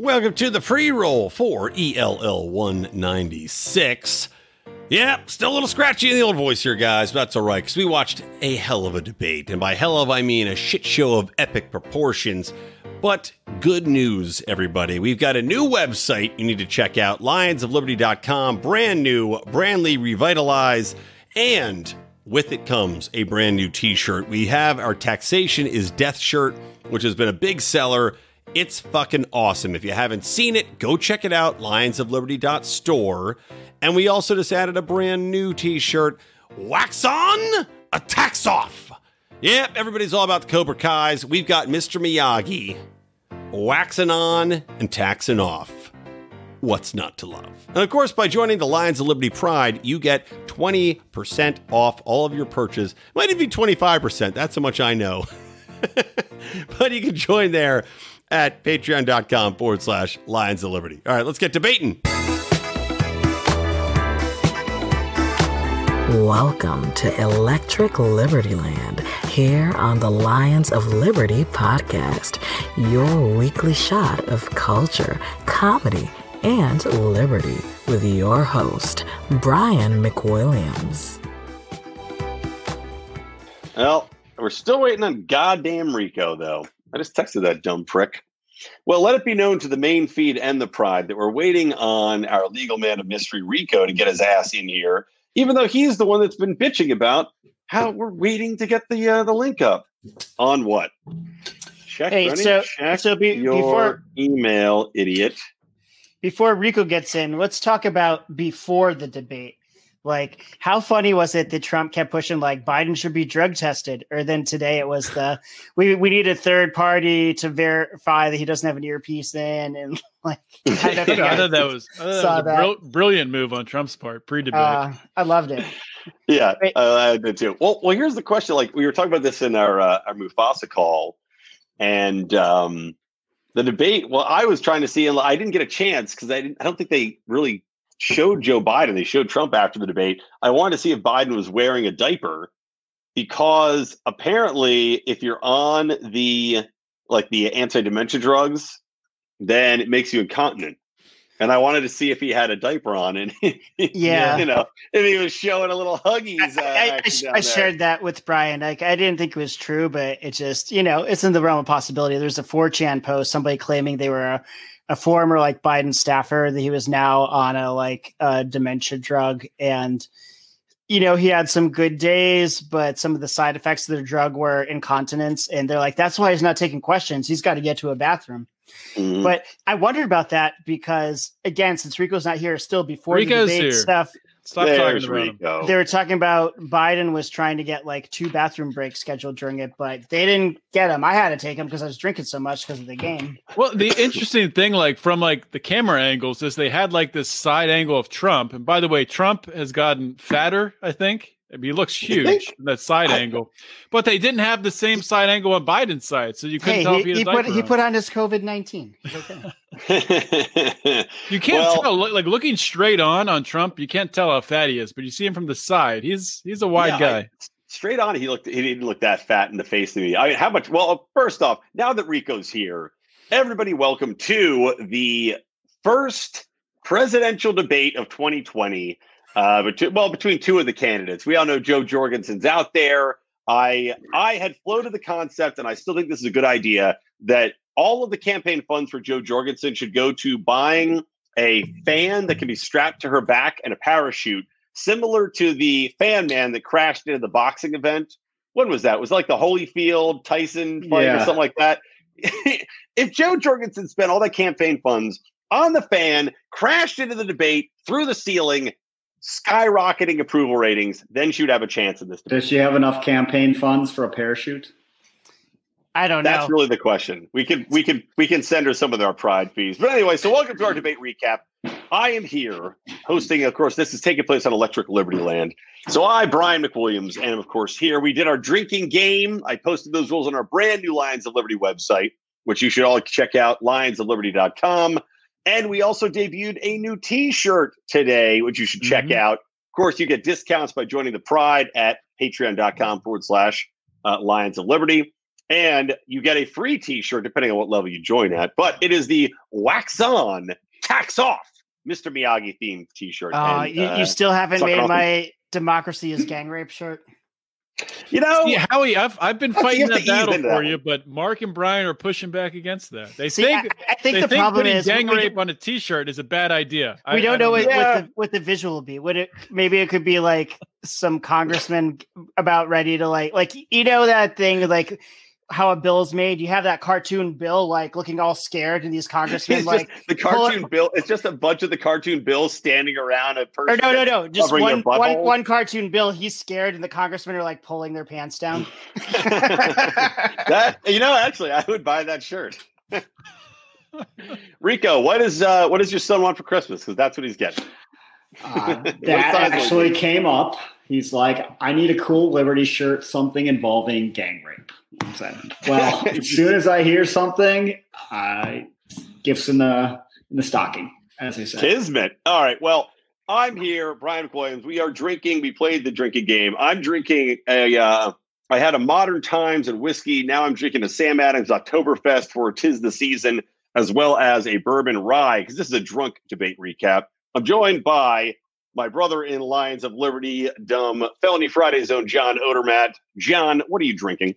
Welcome to the pre-roll for ELL 196. Yep, still a little scratchy in the old voice here, guys, but that's all right, because we watched a hell of a debate. And by hell of, I mean a shit show of epic proportions. But good news, everybody. We've got a new website you need to check out, lionsofliberty.com, brand new, brandly revitalized, and with it comes a brand new t-shirt. We have our Taxation is Death shirt, which has been a big seller. It's fucking awesome. If you haven't seen it, go check it out, lionsofliberty.store. And we also just added a brand new t-shirt, Wax On, a Tax Off. Yep, everybody's all about the Cobra Kais. We've got Mr. Miyagi waxing on and taxing off. What's not to love? And of course, by joining the Lions of Liberty Pride, you get 20% off all of your purchase. Might even be 25%. That's how much I know. But you can join there at patreon.com/Lions of Liberty. All right, let's get debating. Welcome to Electric Libertyland, here on the Lions of Liberty podcast, your weekly shot of culture, comedy, and liberty with your host, Brian McWilliams. Well, we're still waiting on goddamn Rico, though. I just texted that dumb prick. Well, let it be known to the main feed and the Pride that we're waiting on our legal man of mystery, Rico, to get his ass in here, even though he's the one that's been bitching about how we're waiting to get the link up. On what? Check, hey, Brennan, check your before email, idiot. Before Rico gets in, let's talk about before the debate. Like, how funny was it that Trump kept pushing, like, Biden should be drug tested? Or then today it was we need a third party to verify that he doesn't have an earpiece in. And, like, I thought that was a brilliant move on Trump's part, pre-debate. I loved it. Yeah, I did too. Well, here's the question. Like, we were talking about this in our Mufasa call. And the debate, well, I was trying to see, and I didn't get a chance because I don't think they really showed Joe Biden. They showed Trump after the debate. I wanted to see if Biden was wearing a diaper because apparently if you're on the anti-dementia drugs, then it makes you incontinent. And I wanted to see if he had a diaper on and yeah, if he was showing a little Huggies. I shared that with Brian. Like, I didn't think it was true, but it just, it's in the realm of possibility. There's a 4chan post, somebody claiming they were a former Biden staffer, that he was now on a dementia drug. And, he had some good days, but some of the side effects of the drug were incontinence. And they're like, that's why he's not taking questions. He's got to get to a bathroom. Mm-hmm. But I wondered about that because, again, since Rico's not here, still before Rico's the debate here. stuff, Stop There's talking about him. they were talking about Biden was trying to get 2 bathroom breaks scheduled during it, but they didn't get them. I had to take them because I was drinking so much because of the game. Well, the interesting thing, from the camera angles, is they had this side angle of Trump. And by the way, Trump has gotten fatter, I think. I mean, he looks huge in that side angle, but they didn't have the same side angle on Biden's side, so you couldn't tell if he put on his COVID-19. Okay. You can't tell. Looking straight on Trump, you can't tell how fat he is, but you see him from the side. He's a wide guy. Straight on, he didn't look that fat in the face to me. I mean, how much? Well, first off, now that Rico's here, everybody, welcome to the first presidential debate of 2020. Between two of the candidates. We all know Joe Jorgensen's out there. I had floated the concept, and I still think this is a good idea, that all of the campaign funds for Joe Jorgensen should go to buying a fan that can be strapped to her back and a parachute, similar to the fan man that crashed into the boxing event. When was that? It was like the Holyfield Tyson fight or something like that. If Joe Jorgensen spent all that campaign funds on the fan, crashed into the debate, through the ceiling, skyrocketing approval ratings, then she would have a chance in this debate. Does she have enough campaign funds for a parachute? I don't know. That's really the question. We can send her some of our Pride fees. But anyway, so welcome to our debate recap. I am here hosting, of course, this is taking place on Electric Libertyland. So I, Brian McWilliams, am, of course, here. We did our drinking game. I posted those rules on our brand new Lions of Liberty website, which you should all check out, lionsofliberty.com. And we also debuted a new t-shirt today, which you should check out. Of course, you get discounts by joining the Pride at patreon.com/Lions of Liberty. And you get a free t-shirt depending on what level you join at. But it is the wax on, tax off Mr. Miyagi themed t-shirt. You still haven't made my democracy is gang rape shirt. You know, see, Howie, I've been fighting that battle for you, one. But Mark and Brian are pushing back against that. They I think the problem is gang rape on a t-shirt is a bad idea. We don't know what the visual will be. Maybe it could be like some congressman about ready to like you know that thing like how a bill's made. You have that cartoon bill like looking all scared, and these congressmen like the cartoon bill. It's just a bunch of the cartoon bills standing around a person. Or no, just one cartoon bill. He's scared, and the congressmen are like pulling their pants down. That actually, I would buy that shirt. Rico, what does your son want for Christmas? Because that's what he's getting. That actually came up. He's like, I need a cool Liberty shirt, something involving gang rape. Well, as soon as I hear something, gifts in the stocking, as they say. Kismet. All right. Well, I'm here, Brian McWilliams. We are drinking. We played the drinking game. I'm drinking I had a Modern Times and whiskey. Now I'm drinking a Sam Adams Oktoberfest for 'tis the season, as well as a bourbon rye, because this is a drunk debate recap. I'm joined by my brother in Lions of Liberty, Felony Friday Zone, John Odermatt. John, what are you drinking?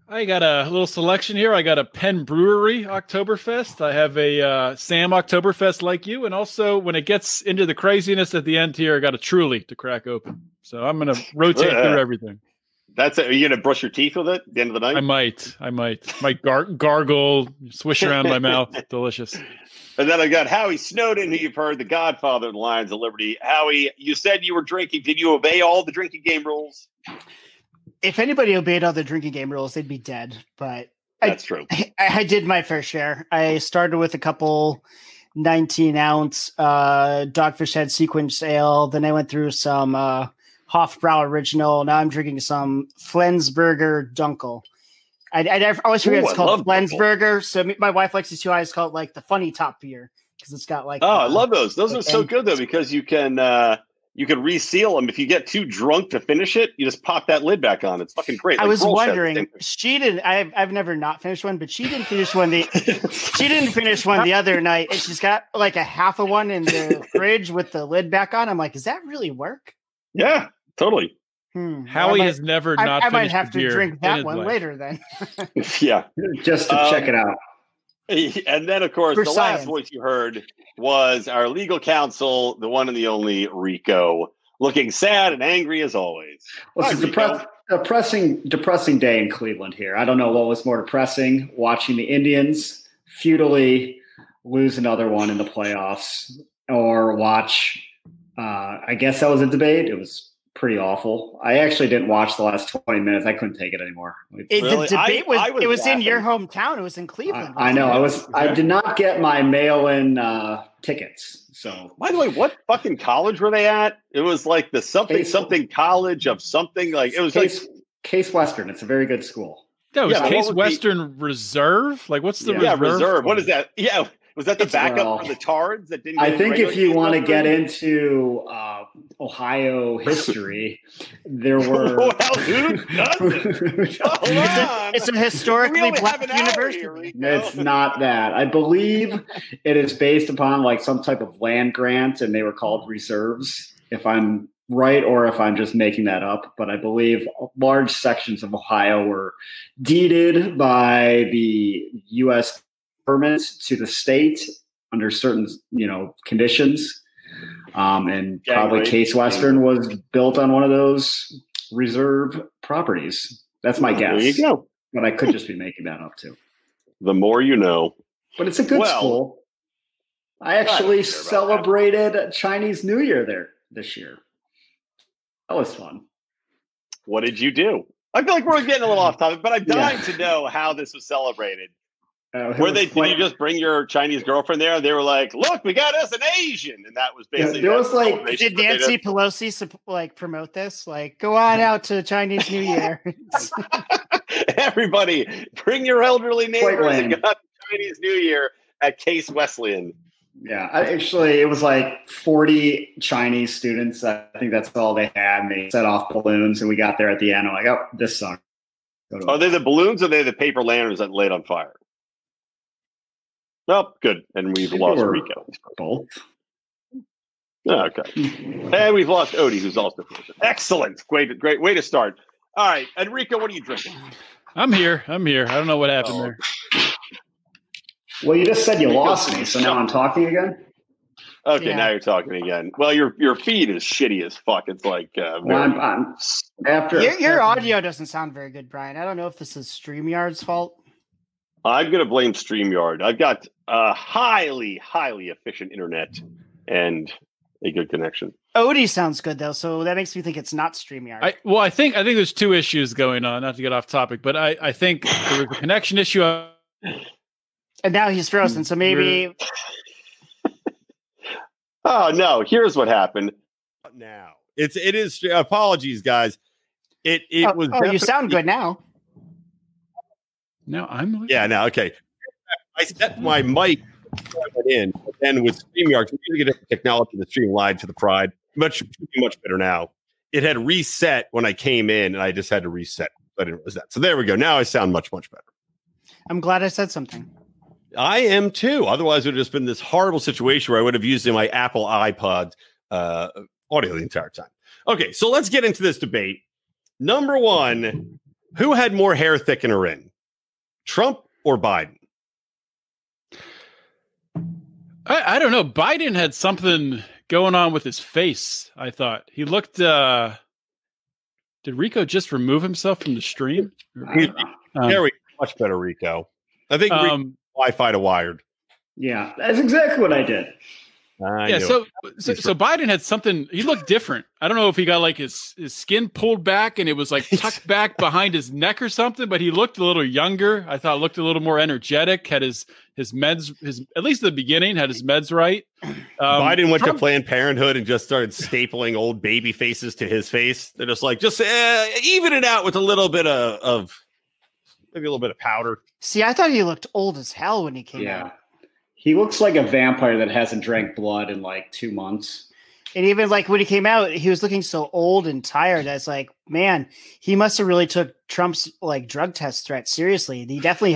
I got a little selection here. I got a Penn Brewery Oktoberfest. I have a Sam Oktoberfest like you. And also, when it gets into the craziness at the end here, I got a Truly to crack open. So I'm going to rotate through everything. That's it. Are you going to brush your teeth with it at the end of the night? I might gargle, swish around my mouth. Delicious. And then I got Howie Snowden, who you've heard, the godfather of the Lions of Liberty. Howie, you said you were drinking. Did you obey all the drinking game rules? If anybody obeyed all the drinking game rules, they'd be dead. But that's true. I did my fair share. I started with a couple 19-ounce Dogfish Head Sequence Ale. Then I went through some Hofbrau Original. Now I'm drinking some Flensburger Dunkel. I always forget it's called Flensburger. So my wife likes to always call it like the funny top beer because it's got like. Oh, I love those. Those are so good though because you can reseal them if you get too drunk to finish it. You just pop that lid back on. It's fucking great. I was wondering. She didn't. I've never not finished one, but she didn't finish one. She didn't finish one the other night, and she's got like a half of one in the fridge with the lid back on. I'm like, does that really work? Yeah, totally. Howie has never not. I might have to drink that one later then. Yeah, just to check it out. And then, of course, the last voice you heard was our legal counsel, the one and the only Rico, looking sad and angry as always. Well, it's a depressing day in Cleveland here. I don't know what was more depressing, watching the Indians futilely lose another one in the playoffs, or watch, I guess that was a debate. It was pretty awful. I actually didn't watch the last 20 minutes. I couldn't take it anymore. The debate was in your hometown. It was in Cleveland. I know. I did not get my mail-in tickets. So, by the way, what fucking college were they at? It was like the something college of something. Like it was Case Western. It's a very good school. That was Case Western Reserve. Like, what's the reserve? What is that? Yeah. Was that the backup for the Tards that didn't? I think if you want to get into Ohio history, there were. Well, who doesn't? It's a historically black university. It's not that. I believe it is based upon like some type of land grant, and they were called reserves. If I'm right, or if I'm just making that up, but I believe large sections of Ohio were deeded by the U.S. permits to the state under certain, conditions. And probably Case Western was built on one of those reserve properties. That's my guess. There you go. But I could just be making that up too. The more you know. But it's a good school. I actually celebrated Chinese New Year there this year. That was fun. What did you do? I feel like we're getting a little off topic, but I'm dying to know how this was celebrated. Did you just bring your Chinese girlfriend there? They were like, "Look, we got us an Asian," and that was basically. There was like, did Nancy Pelosi promote this? Like, go on out to Chinese New Year. Everybody, bring your elderly neighbors and go out to Chinese New Year at Case Wesleyan. Yeah, actually, it was like 40 Chinese students. I think that's all they had. And they set off balloons, and we got there at the end. I'm like, "Oh, this sucks." Are they the balloons or are they the paper lanterns that lit on fire? Oh, good. And we've lost Rico. Both. Okay. And we've lost Odie, who's also frozen. Excellent. Great way to start. All right. Enrico, what are you drinking? I'm here. I don't know what happened there. Well, you just said you lost me, so now I'm talking again? Okay, now you're talking again. Well, your feed is shitty as fuck. It's like I'm after your audio doesn't sound very good, Brian. I don't know if this is StreamYard's fault. I'm going to blame StreamYard. I've got a highly efficient internet and a good connection. Odie sounds good though, so that makes me think it's not StreamYard. I think there's two issues going on. Not to get off topic, but I think there was a connection issue. And now he's frozen, so maybe. Oh no! Here's what happened. Now it is. Apologies, guys. It was. Oh, you sound good now. No, I'm. Yeah. Now, okay. I set my mic before I went in, but then with StreamYard, using a different technology, the stream lied to the pride. Much better now. It had reset when I came in, and I just had to reset. I didn't realize that. So there we go. Now I sound much better. I'm glad I said something. I am too. Otherwise, it would have just been this horrible situation where I would have used my Apple iPod audio the entire time. Okay, so let's get into this debate. Number one, who had more hair thickener in? Trump or Biden? I don't know. Biden had something going on with his face, I thought. He looked... did Rico just remove himself from the stream? Very much better, Rico. I think Wi-Fi to wired. Yeah, that's exactly what I did. So Biden had something. He looked different. I don't know if he got like his skin pulled back and it was like tucked back behind his neck or something, but he looked a little younger. I thought looked a little more energetic. Had his meds, at least at the beginning, had his meds right. Biden went to Planned Parenthood and just started stapling old baby faces to his face. They're just like, even it out with a little bit of maybe a little bit of powder. See, I thought he looked old as hell when he came out. He looks like a vampire that hasn't drank blood in like 2 months. And even like when he came out, he was looking so old and tired. I was like, man, he must have really took Trump's like drug test threat seriously. He definitely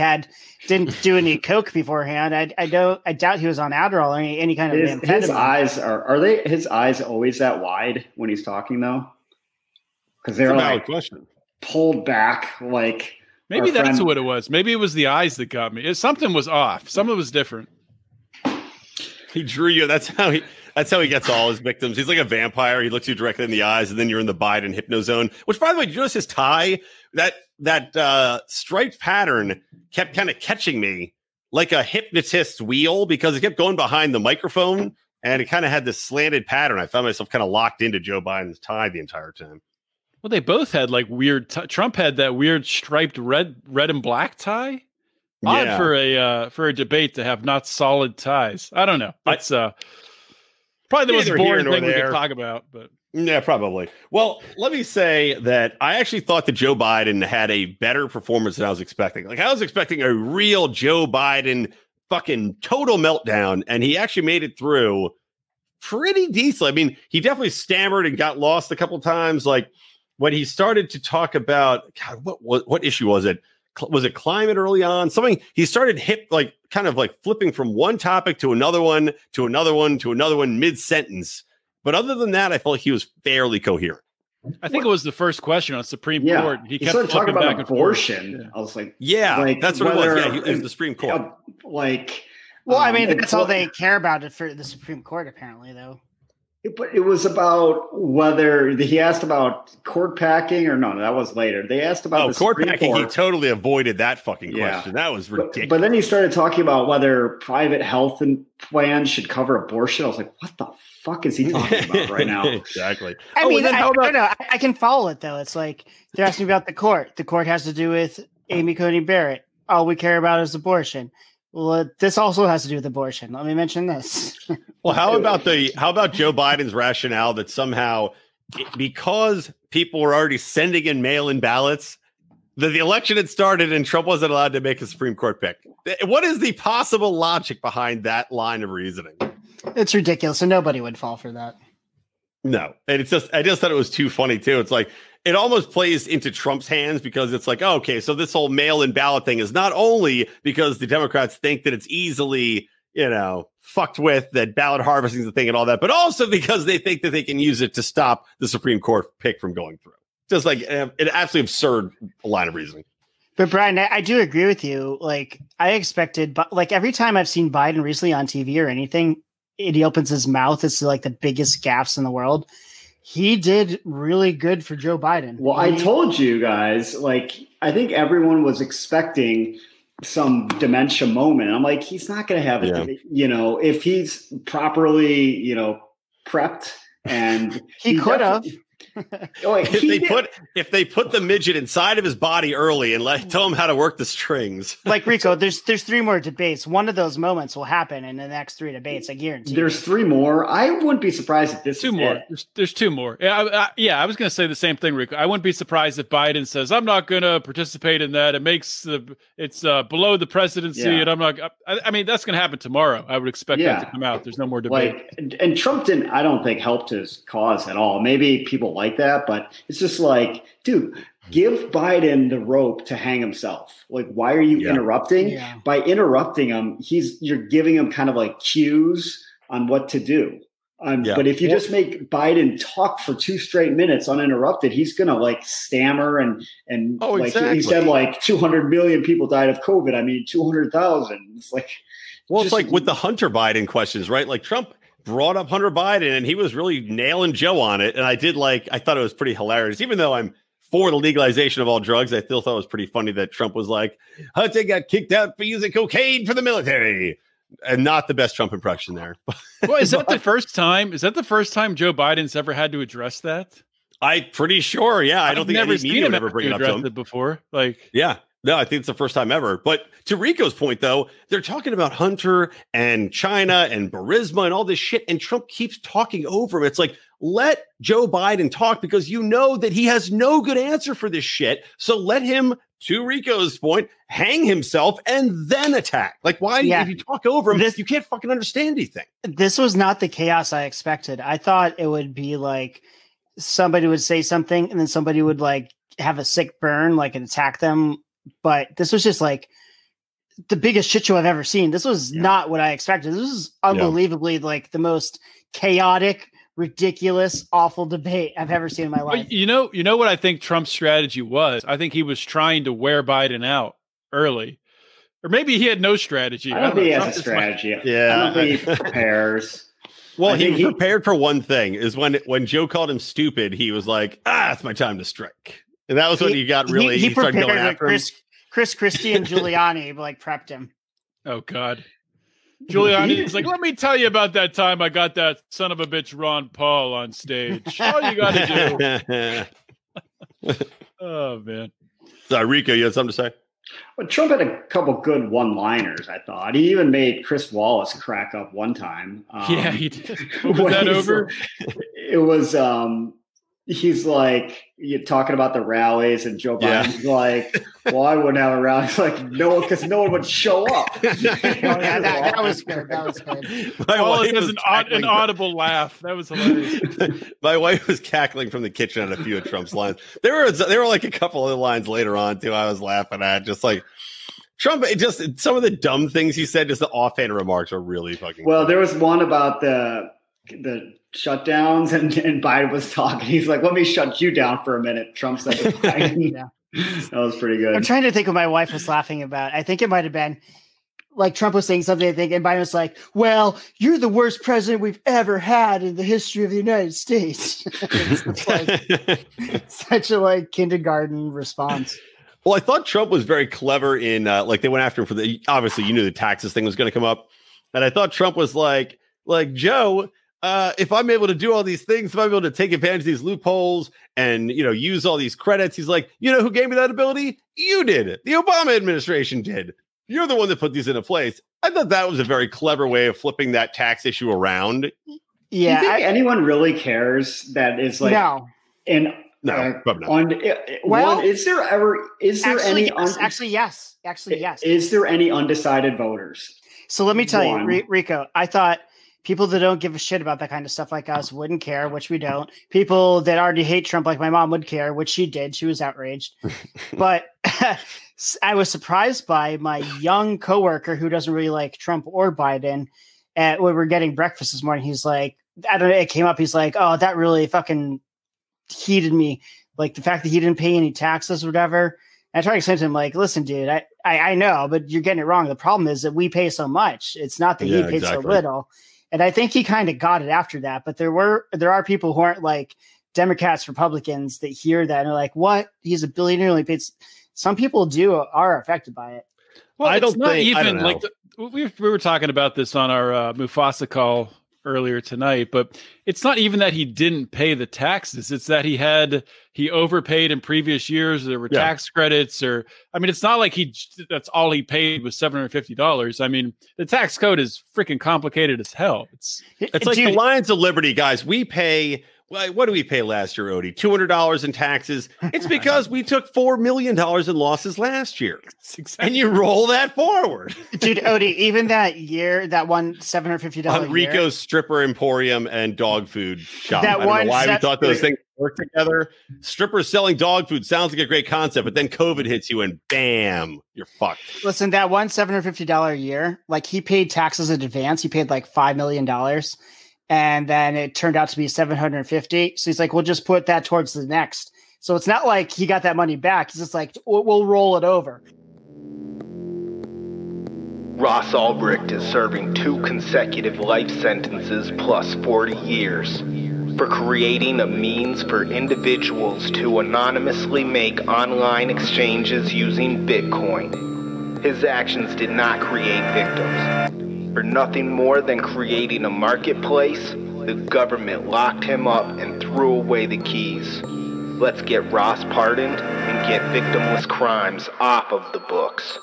didn't do any coke beforehand. I doubt he was on Adderall or any kind of amphetamine. His eyes his eyes always that wide when he's talking though? Because they're like question. Pulled back like. Maybe that's what it was. Maybe it was the eyes that got me. Something was off. Something was different. He drew you. That's how he gets all his victims. He's like a vampire. He looks you directly in the eyes, and then you're in the Biden hypnozone. Which, by the way, did you notice his tie? That striped pattern kept kind of catching me like a hypnotist's wheel because it kept going behind the microphone, and it kind of had this slanted pattern. I found myself kind of locked into Joe Biden's tie the entire time. Well, they both had like weird. Trump had that weird striped red and black tie. Odd for a debate to have not solid ties. I don't know. That's probably the most boring thing we could talk about. But yeah, probably. Well, let me say that I actually thought that Joe Biden had a better performance than I was expecting. Like I was expecting a real Joe Biden fucking total meltdown, and he actually made it through pretty decent. I mean, he definitely stammered and got lost a couple times. Like when he started to talk about God, what issue was it? Was it climate early on? Something he started kind of flipping from one topic to another one, to another one, to another one mid-sentence. But other than that, I felt like he was fairly coherent. I think it was the first question on Supreme Court. He kept started talking back about abortion. Yeah. I was like, that's what it was. Yeah, it was the Supreme Court. I mean, that's all they care about for the Supreme Court, apparently, though. But it was about whether he asked about court packing or no, that was later. They asked about court packing. He totally avoided that fucking question. That was ridiculous. But then he started talking about whether private health plans should cover abortion. I was like, what the fuck is he talking about right now? Exactly. I mean, I don't know. I can follow it though. It's like they're asking about the court. The court has to do with Amy Coney Barrett. All we care about is abortion. Well, this also has to do with abortion. Let me mention this. Well, how about Joe Biden's rationale that somehow because people were already sending in mail-in ballots, that the election had started and Trump wasn't allowed to make a Supreme Court pick? What is the possible logic behind that line of reasoning? It's ridiculous, and nobody would fall for that. No, and I just thought it was too funny too. It's like it almost plays into Trump's hands because it's like, oh, okay, so this whole mail-in ballot thing is not only because the Democrats think that it's easily, fucked with, that ballot harvesting is a thing and all that, but also because they think that they can use it to stop the Supreme Court pick from going through. Just like an absolutely absurd line of reasoning. But Brian, I do agree with you. Like I expected, but like every time I've seen Biden recently on TV or anything, he opens his mouth. It's like the biggest gaffes in the world. He did really good for Joe Biden. Well, I told you guys, like, I think everyone was expecting some dementia moment. I'm like, he's not going to have it, if he's properly, prepped, and he could have. If they put the midget inside of his body early and tell him how to work the strings. Like Rico, there's 3 more debates. One of those moments will happen in the next 3 debates. I guarantee. There's 3 more. I wouldn't be surprised if this 2 more. There's 2 more. I was going to say the same thing, Rico. I wouldn't be surprised if Biden says, "I'm not going to participate in that. It's below the presidency," and I'm not. I mean, that's going to happen tomorrow. I would expect that to come out. There's no more debate. And Trump didn't. I don't think helped his cause at all. Maybe people like that, but it's just like, dude, give Biden the rope to hang himself. Like, why are you interrupting? Yeah. By interrupting him, you're giving him kind of like cues on what to do. But if you just make Biden talk for 2 straight minutes uninterrupted, he's gonna like stammer and he said like 200 million people died of COVID. I mean 200,000. It's like, it's like with the Hunter Biden questions, right? Like Trump brought up Hunter Biden and he was really nailing Joe on it. And I thought it was pretty hilarious. Even though I'm for the legalization of all drugs, I still thought it was pretty funny that Trump was like, Hunter got kicked out for using cocaine for the military. And not the best Trump impression there. Well, is that the first time? Is that the first time Joe Biden's ever had to address that? I'm pretty sure. Yeah. I don't think any media would ever bring it up to him before. Like, yeah. No, I think it's the first time ever. But to Rico's point, though, they're talking about Hunter and China and Burisma and all this shit. And Trump keeps talking over him. It's like, let Joe Biden talk because you know that he has no good answer for this shit. So let him, to Rico's point, hang himself and then attack. Like, why if you talk over him, you can't fucking understand anything. This was not the chaos I expected. I thought it would be like somebody would say something and then somebody would like have a sick burn, like and attack them. But this was just like the biggest shit show I've ever seen. This was not what I expected. This is unbelievably like the most chaotic, ridiculous, awful debate I've ever seen in my life. But you know what I think Trump's strategy was? I think he was trying to wear Biden out early. Or maybe he had no strategy. I don't think he has a strategy. I don't think he prepares. Well, he prepared for one thing, is when Joe called him stupid, he was like, it's my time to strike. And that was when he got really he started going after him. Chris Christie and Giuliani like prepped him. Oh God. Giuliani is like, let me tell you about that time I got that son of a bitch Ron Paul on stage. All you gotta do. Oh man. Sorry, Rico, you had something to say? Well, Trump had a couple good one-liners, I thought. He even made Chris Wallace crack up one time. Yeah, he did. Was that over? It was he's like, you're talking about the rallies, and Joe Biden's like, well, I wouldn't have a rally. He's like, no, because no one would show up. That was good. That was good. Wallace has an audible laugh. That was hilarious. My wife was cackling from the kitchen at a few of Trump's lines. There were like a couple of lines later on, too, I was laughing at. Just like, Trump, just some of the dumb things he said, just the offhand remarks are really fucking Well, there was one about the shutdowns, and Biden was talking. He's like, let me shut you down for a minute. Trump said to Biden. That was pretty good. I'm trying to think what my wife was laughing about. I think it might have been like Trump was saying something, I think, and Biden was like, well, you're the worst president we've ever had in the history of the United States. It's like such a like kindergarten response. Well, I thought Trump was very clever in like they went after him for obviously you knew the taxes thing was going to come up. And I thought Trump was like Joe, if I'm able to do all these things, if I'm able to take advantage of these loopholes and, use all these credits, he's like, who gave me that ability? You did. The Obama administration did. You're the one that put these into place. I thought that was a very clever way of flipping that tax issue around. Yeah. Do you think anyone really cares that it's like, no. And no, is there any yes. Is there any undecided voters? So let me tell you, Rico, I thought People that don't give a shit about that kind of stuff like us wouldn't care, which we don't. People that already hate Trump, like my mom, would care, which she did. She was outraged. But I was surprised by my young coworker who doesn't really like Trump or Biden. And when we were getting breakfast this morning, he's like, I don't know, it came up. He's like, oh, that really fucking heated me. Like the fact that he didn't pay any taxes or whatever. And I tried to explain to him, like, listen, dude, I know, but you're getting it wrong. The problem is that we pay so much. It's not that he paid so little. And I think he kind of got it after that. But there are people who aren't like Democrats, Republicans that hear that and are like, what? He's a billionaire. Only paid. Some people are affected by it. Well, I don't like we were talking about this on our Mufasa call earlier tonight, but it's not even that he didn't pay the taxes. It's that he overpaid in previous years. There were tax credits, it's not like that's all he paid was $750. I mean, the tax code is freaking complicated as hell. It's like the Lions of Liberty guys. We pay. What did we pay last year, Odie? $200 in taxes. It's because we took $4 million in losses last year. Exactly. And you roll that forward. Dude, Odie, even that year, that one $750 on Rico's stripper emporium and dog food shop. I don't know why we thought those things work together. Strippers selling dog food sounds like a great concept, but then COVID hits you and bam, you're fucked. Listen, that one $750 a year, like he paid taxes in advance. He paid like $5 million. And then it turned out to be 750. So he's like, we'll just put that towards the next. So it's not like he got that money back. He's just like, we'll roll it over. Ross Ulbricht is serving 2 consecutive life sentences plus 40 years for creating a means for individuals to anonymously make online exchanges using Bitcoin. His actions did not create victims. For nothing more than creating a marketplace, the government locked him up and threw away the keys. Let's get Ross pardoned and get victimless crimes off of the books.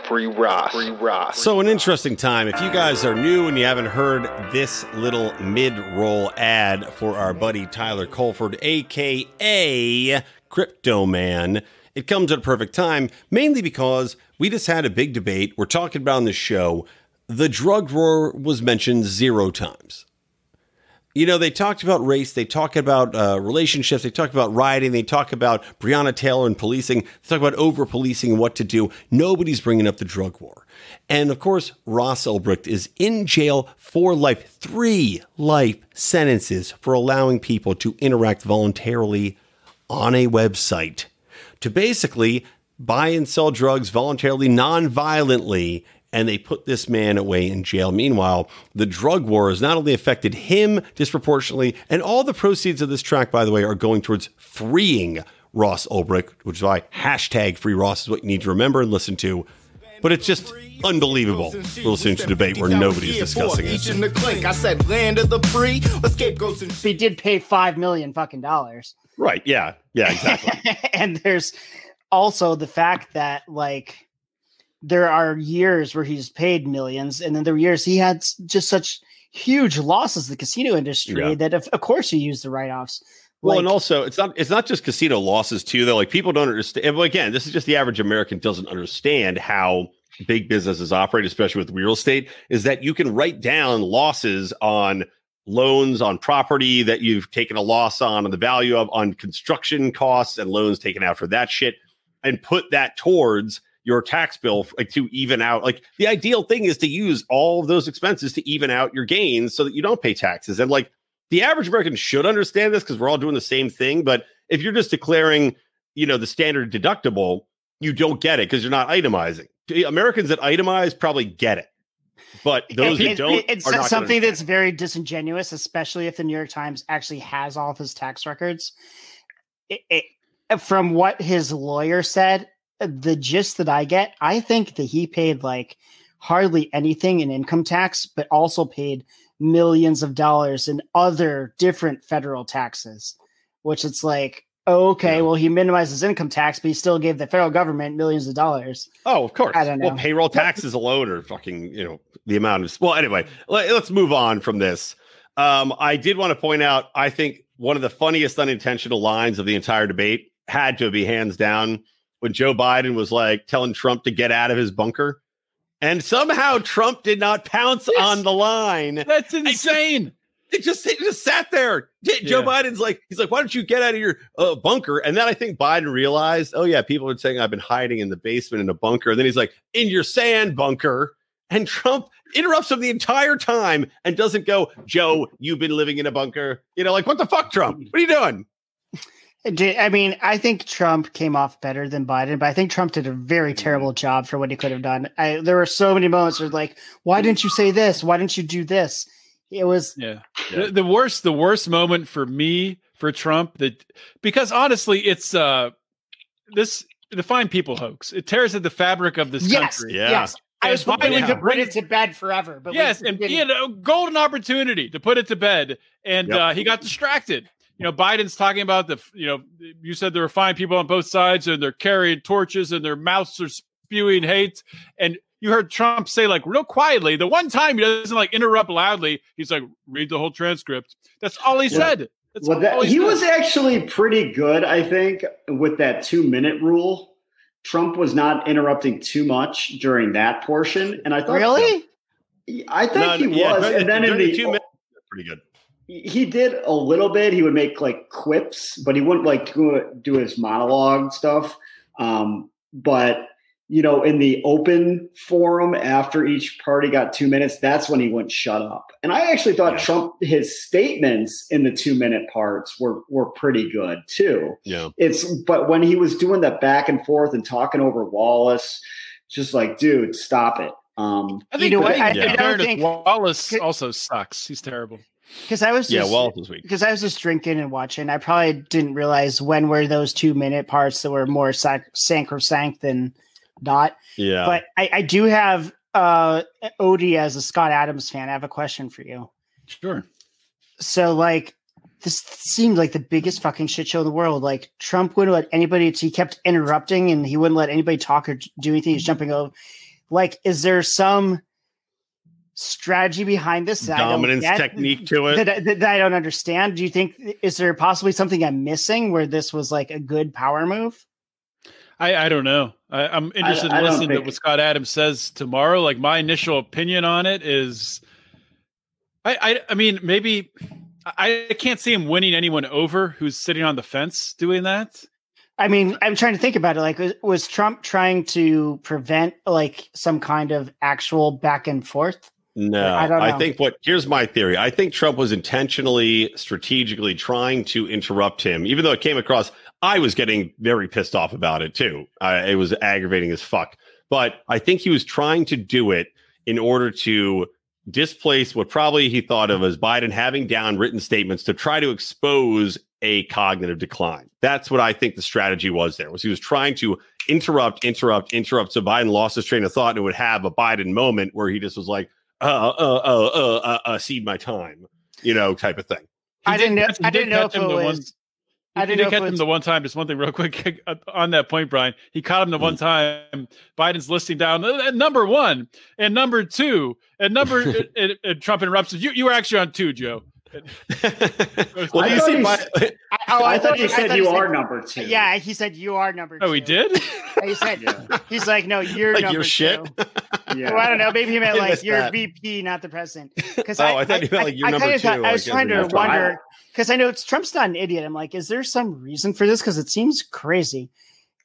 #Free Ross. Free Ross. So an interesting time. If you guys are new and you haven't heard this little mid-roll ad for our buddy Tyler Colford, a.k.a. Crypto Man, it comes at a perfect time, mainly because we just had a big debate. We're talking about on the show. The drug war was mentioned 0 times. You know, they talked about race. They talk about relationships. They talk about rioting. They talk about Breonna Taylor and policing. They talk about over-policing and what to do. Nobody's bringing up the drug war. And, of course, Ross Ulbricht is in jail for life. 3 life sentences for allowing people to interact voluntarily on a website to basically buy and sell drugs voluntarily, non-violently, and they put this man away in jail. Meanwhile, the drug war has not only affected him disproportionately, and all the proceeds of this track, by the way, are going towards freeing Ross Ulbricht, which is why #Free Ross is what you need to remember and listen to. But it's just unbelievable. We're listening to a debate where nobody's discussing it. I said, land of the free. Escape goes in. He did pay $5 million fucking dollars. Right. Yeah. Yeah, exactly. And there's also the fact that, like, there are years where he's paid millions, and then there were years he had just such huge losses in the casino industry that, of course, you use the write-offs. Well, and also it's not just casino losses too, though. Like, people don't understand. Well, again, this is just the average American doesn't understand how big businesses operate, especially with real estate, is that you can write down losses on loans on property that you've taken a loss on the value of, on construction costs and loans taken out for that shit, and put that towards your tax bill, like, to even out. Like, the ideal thing is to use all of those expenses to even out your gains so that you don't pay taxes. And, like, the average American should understand this because we're all doing the same thing. But if you're just declaring, you know, the standard deductible, you don't get it because you're not itemizing. Americans that itemize probably get it. But those that don't, it's are not something that's very disingenuous, especially if the New York Times actually has all of his tax records. From what his lawyer said, the gist that I get, I think that he paid like hardly anything in income tax, but also paid millions of dollars in other different federal taxes, which it's like, okay, well, he minimized his income tax, but he still gave the federal government millions of dollars. Oh, of course. I don't know. Well, payroll taxes alone are fucking, you know, the amount of. Well, anyway, let's move on from this. I did want to point out, I think one of the funniest unintentional lines of the entire debate had to be hands down when Joe Biden was like telling Trump to get out of his bunker. And somehow Trump did not pounce on the line. That's insane. It just sat there. Joe Biden's like, he's like, why don't you get out of your bunker? And then I think Biden realized, oh yeah, people are saying I've been hiding in the basement in a bunker. And then he's like, in your sand bunker. And Trump interrupts him the entire time and doesn't go, Joe, you've been living in a bunker. You know, like, what the fuck, Trump? What are you doing? I mean, I think Trump came off better than Biden, but I think Trump did a very terrible job for what he could have done. There were so many moments where like, why didn't you say this? Why didn't you do this? It was the worst moment for me for Trump, because honestly, it's this the fine people hoax. It tears at the fabric of this country. Yes. I was hoping we could put it to bed forever. But and he had a golden opportunity to put it to bed, and he got distracted. You know, Biden's talking about you said there were fine people on both sides, and they're carrying torches, and their mouths are spewing hate. And you heard Trump say, like, real quietly, the one time he doesn't like interrupt loudly, he's like, read the whole transcript. That's all he said. He was actually pretty good, I think, with that 2-minute rule. Trump was not interrupting too much during that portion. And I thought, really? I think he was. And then in the 2 minutes, pretty good. He did a little bit. He would make like quips, but he wouldn't like do his monologue stuff. But you know, in the open forum after each party got 2 minutes, that's when he wouldn't shut up. And I actually thought Trump, his statements in the 2-minute parts were pretty good too. Yeah. But when he was doing that back and forth and talking over Wallace, just like, dude, stop it. I think I don't think Wallace also sucks. He's terrible. Because I was Wallace was weak. Because I was just drinking and watching. I probably didn't realize when were those 2-minute parts that were more sacrosanct than not. Yeah. But I do have Odie as a Scott Adams fan. I have a question for you. Sure. So like this seemed like the biggest fucking shit show in the world. Like Trump wouldn't let anybody, he kept interrupting and he wouldn't let anybody talk or do anything. He's jumping over. Like, is there some strategy behind this dominance technique to it that I don't understand? Do you think, is there possibly something I'm missing where this was like a good power move? I don't know. I'm interested in listening to what Scott Adams says tomorrow. Like my initial opinion on it is, I mean, maybe I can't see him winning anyone over who's sitting on the fence doing that. I mean, I'm trying to think about it. Like, was Trump trying to prevent like some kind of actual back and forth? No, I don't know. I think here's my theory. I think Trump was intentionally, strategically trying to interrupt him, even though it came across. I was getting very pissed off about it too. It was aggravating as fuck. But I think he was trying to do it in order to displace what probably he thought of as Biden having down written statements to try to expose a cognitive decline. That's what I think the strategy was there. Was he was trying to interrupt. So Biden lost his train of thought and it would have a Biden moment where he just was like, cede my time, you know, type of thing. I didn't know if it was. I didn't catch him the one time. Just one thing real quick on that point, Brian. He caught him the one time. Biden's listing down number 1 and number 2 and and Trump interrupts. You were actually on 2, Joe. Well, I thought he said you are number 2. Yeah, he said you are number 2. Oh, he did? He said, he's like, no, you're like number your 2. Shit. Yeah. Well, I don't know. Maybe he meant like you're VP, not the president. Because I thought he meant like you're number 2. I was trying to wonder, because I know Trump's not an idiot. I'm like, is there some reason for this? Because it seems crazy.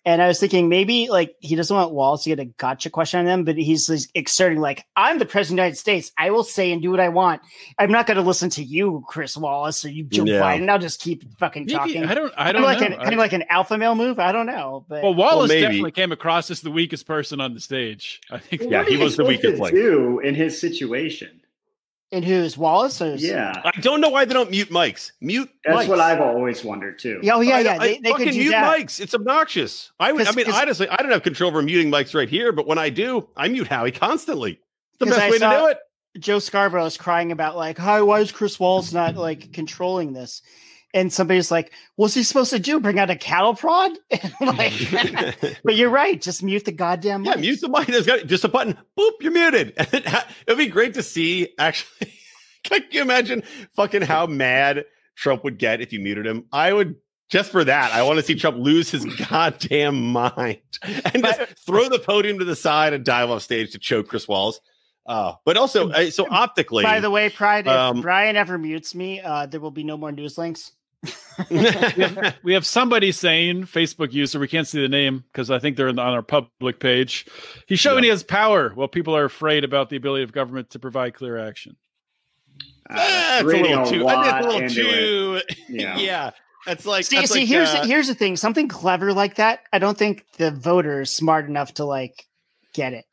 And I was thinking maybe like he doesn't want Wallace to get a gotcha question on them, but he's exerting like, I'm the president of the United States. I will say and do what I want. I'm not going to listen to you, Chris Wallace, or you, Joe Biden. I'll just keep fucking talking. I don't know. Kind of like an alpha male move. I don't know. But Wallace definitely came across as the weakest person on the stage. I think. Yeah, he was the weakest link in his situation. And who's Wallace? Yeah, I don't know why they don't mute mics. That's what I've always wondered too. Oh yeah. They fucking could do mute that. mics. It's obnoxious. I mean, honestly, I don't have control over muting mics right here, but when I do, I mute Howie constantly. It's the best way to do it. Joe Scarborough is crying about like, hi, why is Chris Wallace not like controlling this? And somebody's like, what's he supposed to do? Bring out a cattle prod? Like, but you're right. Just mute the goddamn mic. Yeah, mute the mic. There's just a button. Boop, you're muted. It'd be great to see, actually. Can you imagine fucking how mad Trump would get if you muted him? I would Just for that, I want to see Trump lose his goddamn mind and just throw the podium to the side and dive off stage to choke Chris Wallace. But also, so optically. By the way, Pride, if Brian ever mutes me, there will be no more news links. we have somebody saying, Facebook user, we can't see the name because I think they're on our public page. He's showing he has power while people are afraid about the ability of government to provide clear action. That's a little too. Yeah. That's like, here's the thing. Something clever like that, I don't think the voter is smart enough to like get it.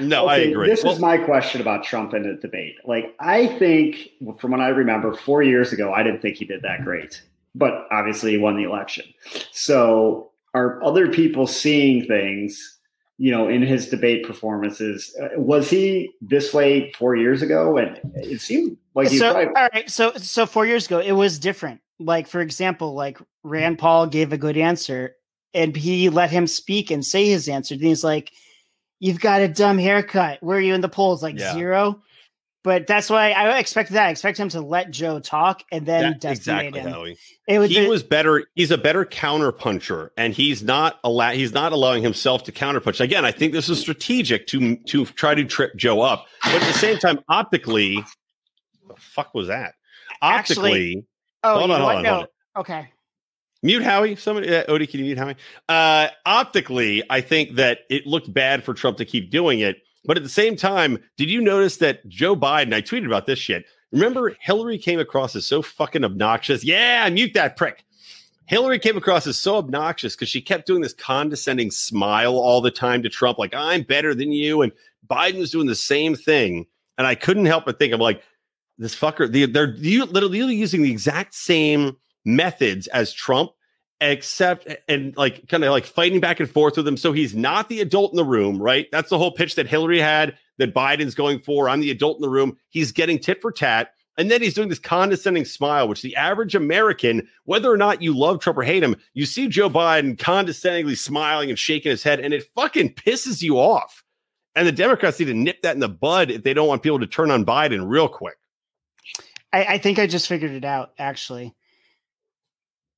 No, I agree. This is my question about Trump in the debate. Like, I think from what I remember 4 years ago, I didn't think he did that great, but obviously he won the election. So are other people seeing things, in his debate performances? Was he this way 4 years ago? And it seemed like all right. So 4 years ago, it was different. Like, for example, like Rand Paul gave a good answer and he let him speak and say his answer. Then he's like, "You've got a dumb haircut. Where are you in the polls?" Like 0. But that's why I expected that. I expect him to let Joe talk and then decimate him. Howie. He was better. He's a better counterpuncher, and he's not allowing himself to counterpunch. Again, I think this is strategic to try to trip Joe up. But at the same time, optically, what the fuck was that? Optically, hold on. Okay. Mute Howie. Somebody, Odie, can you mute Howie? Optically, I think that it looked bad for Trump to keep doing it. But at the same time, did you notice that Joe Biden, I tweeted about this shit. Remember, Hillary came across as so fucking obnoxious. Yeah, mute that prick. Hillary came across as so obnoxious because she kept doing this condescending smile all the time to Trump, like, "I'm better than you." And Biden was doing the same thing. And I couldn't help but think, I'm like, this fucker, they're literally using the exact same methods as Trump, except and like kind of like fighting back and forth with him. So he's not the adult in the room, right? That's the whole pitch that Hillary had, that Biden's going for. I'm the adult in the room. He's getting tit for tat. And then he's doing this condescending smile, which the average American, whether or not you love Trump or hate him, you see Joe Biden condescendingly smiling and shaking his head, and it fucking pisses you off. And the Democrats need to nip that in the bud if they don't want people to turn on Biden real quick. I think I just figured it out, actually.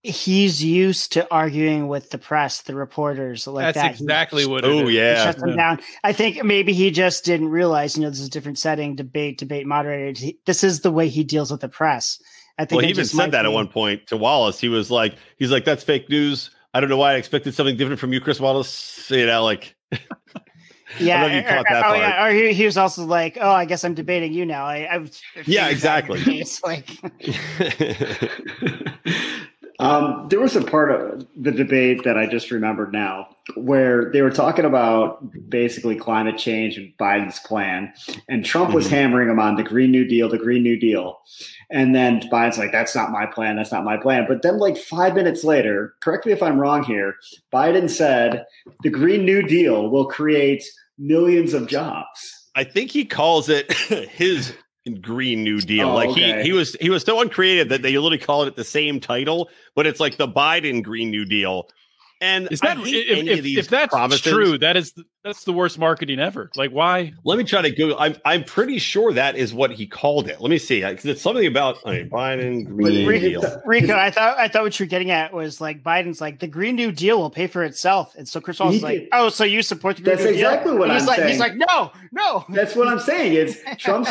He's used to arguing with the press, the reporters, like that. That's exactly what it is. Oh, yeah. He shuts them down. I think maybe he just didn't realize, this is a different setting, debate moderator. This is the way he deals with the press. I think he even said that at one point to Wallace. He's like, "That's fake news. I don't know why I expected something different from you, Chris Wallace." Like, yeah. I don't know if you caught that part. Yeah. Or he was also like, "Oh, I guess I'm debating you now." Yeah, exactly. It's like. There was a part of the debate that I just remembered now where they were talking about basically climate change and Biden's plan, and Trump was hammering him on the Green New Deal. And then Biden's like, "That's not my plan. That's not my plan." But then like 5 minutes later, correct me if I'm wrong here, Biden said the Green New Deal will create millions of jobs. I think he calls it his Green New Deal. He was so uncreative that they literally called it the same title, but it's like the Biden Green New Deal. And is that, if that's promises, true, that's the worst marketing ever. Like, why? Let me try to Google. I'm pretty sure that is what he called it. Let me see, because it's something about Biden Green New Deal. Rico, I thought what you're getting at was like Biden's like the Green New Deal will pay for itself, and so Chris Wallace is like, "Oh, so you support the Green New Deal?" That's exactly what I'm saying. He's like, no. That's what I'm saying. Is Trump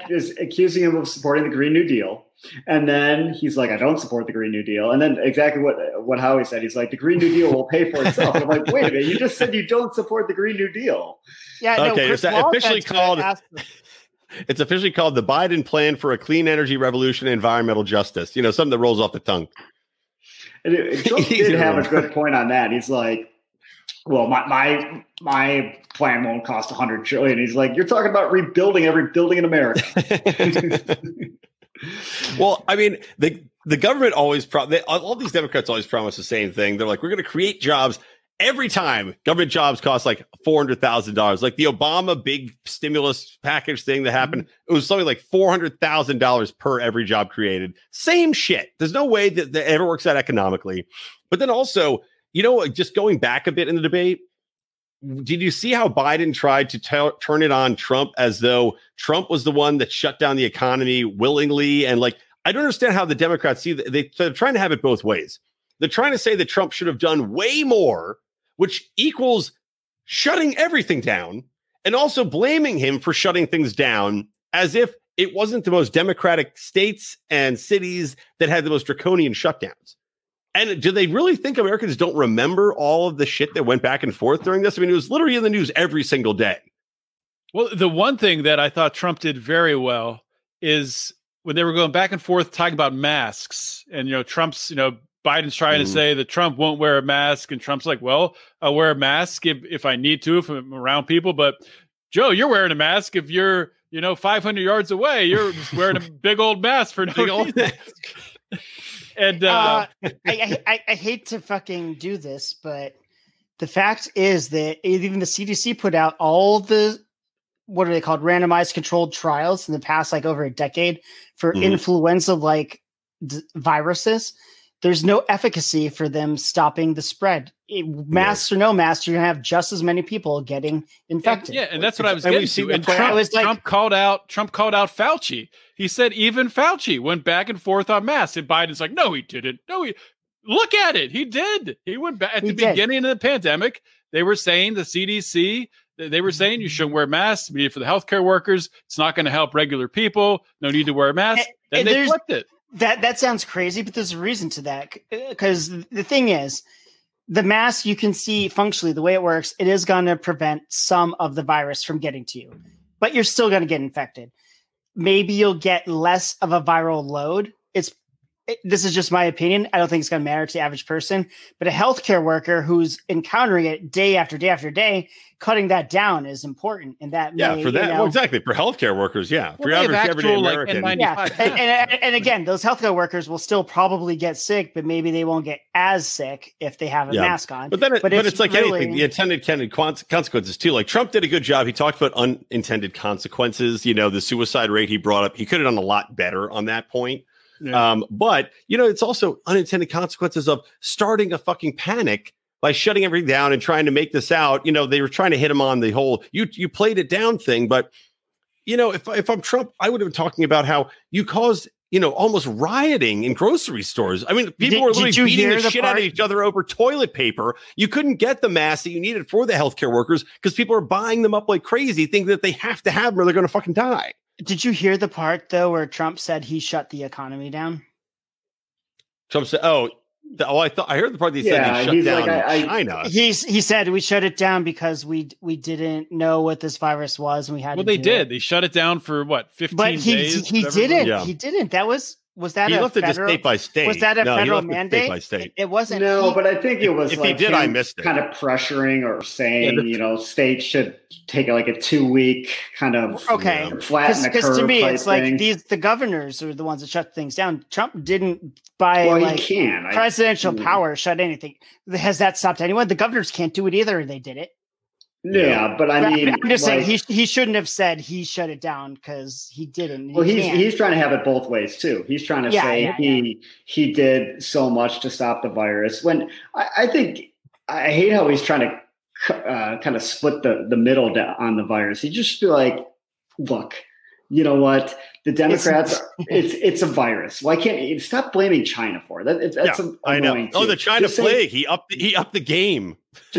is accusing him of supporting the Green New Deal. And then he's like, "I don't support the Green New Deal." And then exactly what Howie said, he's like, "The Green New Deal will pay for itself." And I'm like, wait a minute, you just said you don't support the Green New Deal. Yeah, okay, it's officially called the Biden Plan for a Clean Energy Revolution and Environmental Justice. Something that rolls off the tongue. And Trump did have a good point on that. He's like, "Well, my plan won't cost $100 trillion." He's like, "You're talking about rebuilding every building in America." Well, I mean, the government always all these Democrats always promise the same thing. They're like, "We're going to create jobs." Every time government jobs cost like $400,000, like the Obama big stimulus package thing that happened, it was something like $400,000 per every job created. Same shit. There's no way that ever works out economically. But then also, just going back a bit in the debate, did you see how Biden tried to turn it on Trump as though Trump was the one that shut down the economy willingly? And like, I don't understand how the Democrats see that. They're trying to have it both ways. They're trying to say that Trump should have done way more, which equals shutting everything down, and also blaming him for shutting things down as if it wasn't the most democratic states and cities that had the most draconian shutdowns. And do they really think Americans don't remember all of the shit that went back and forth during this? I mean, it was literally in the news every single day. Well, the one thing that I thought Trump did very well is when they were going back and forth talking about masks, and, Trump's, Biden's trying to say that Trump won't wear a mask, and Trump's like, well, I'll wear a mask if I need to, if I'm around people. But Joe, you're wearing a mask if you're, 500 yards away. You're just wearing a big old mask for no reason. And I hate to fucking do this, but the fact is that even the CDC put out all the, what are they called, randomized controlled trials in the past, like over a decade for influenza-like viruses. There's no efficacy for them stopping the spread. Masks or no masks, you're gonna have just as many people getting infected. Yeah, and that's what I was getting to. And Trump called out Fauci. He said even Fauci went back and forth on masks, and Biden's like, no, he didn't. Look at it. He did. He went back at the beginning of the pandemic. They were saying the CDC. They were saying you shouldn't wear masks. We need it for the healthcare workers. It's not going to help regular people. No need to wear a mask. Then they flipped it. That sounds crazy, but there's a reason to that. Because the thing is, the mask, you can see functionally the way it works, it is going to prevent some of the virus from getting to you, but you're still going to get infected. Maybe you'll get less of a viral load. This is just my opinion. I don't think it's going to matter to the average person, but a healthcare worker who's encountering it day after day after day, cutting that down is important. And that, well, exactly. For healthcare workers. Yeah. For your average everyday American. And again, those healthcare workers will still probably get sick, but maybe they won't get as sick if they have a mask on. But it's like anything, the intended consequences too. Like Trump did a good job. He talked about unintended consequences. The suicide rate he brought up, he could have done a lot better on that point. Yeah. But it's also unintended consequences of starting a fucking panic by shutting everything down and trying to make this out. They were trying to hit him on the whole you played it down thing. But if I'm Trump, I would have been talking about how you caused almost rioting in grocery stores. I mean, people were literally beating the shit out of each other over toilet paper. You couldn't get the masks that you needed for the healthcare workers because people are buying them up like crazy, thinking that they have to have them or they're going to fucking die. Did you hear the part, though, where Trump said he shut the economy down? Trump said, I heard the part that he said he shut down China. He said we shut it down because we didn't know what this virus was, and we had. Well, they did. They shut it down for 15 days. He didn't. Yeah. He didn't. Was that he a left federal, it to state by state? Was that a federal mandate? State by state. It wasn't. No, but I think it was. If he did, I missed it. Kind of pressuring or saying, states should take like a 2-week kind of flatten the curve. Because to me, it's thing. like the governors are the ones that shut things down. Trump didn't by presidential power shut anything. Has that stopped anyone? The governors can't do it either, and they did it. Yeah, but I mean, I'm just saying he shouldn't have said he shut it down because he didn't. Well, he's trying to have it both ways too. He's trying to say he did so much to stop the virus. When I think I hate how he's trying to kind of split the middle on the virus. He just be like, look, you know what? The Democrats, it's a virus. Why can't you stop blaming China for it? That's annoying. Oh, the China plague. He upped the game. It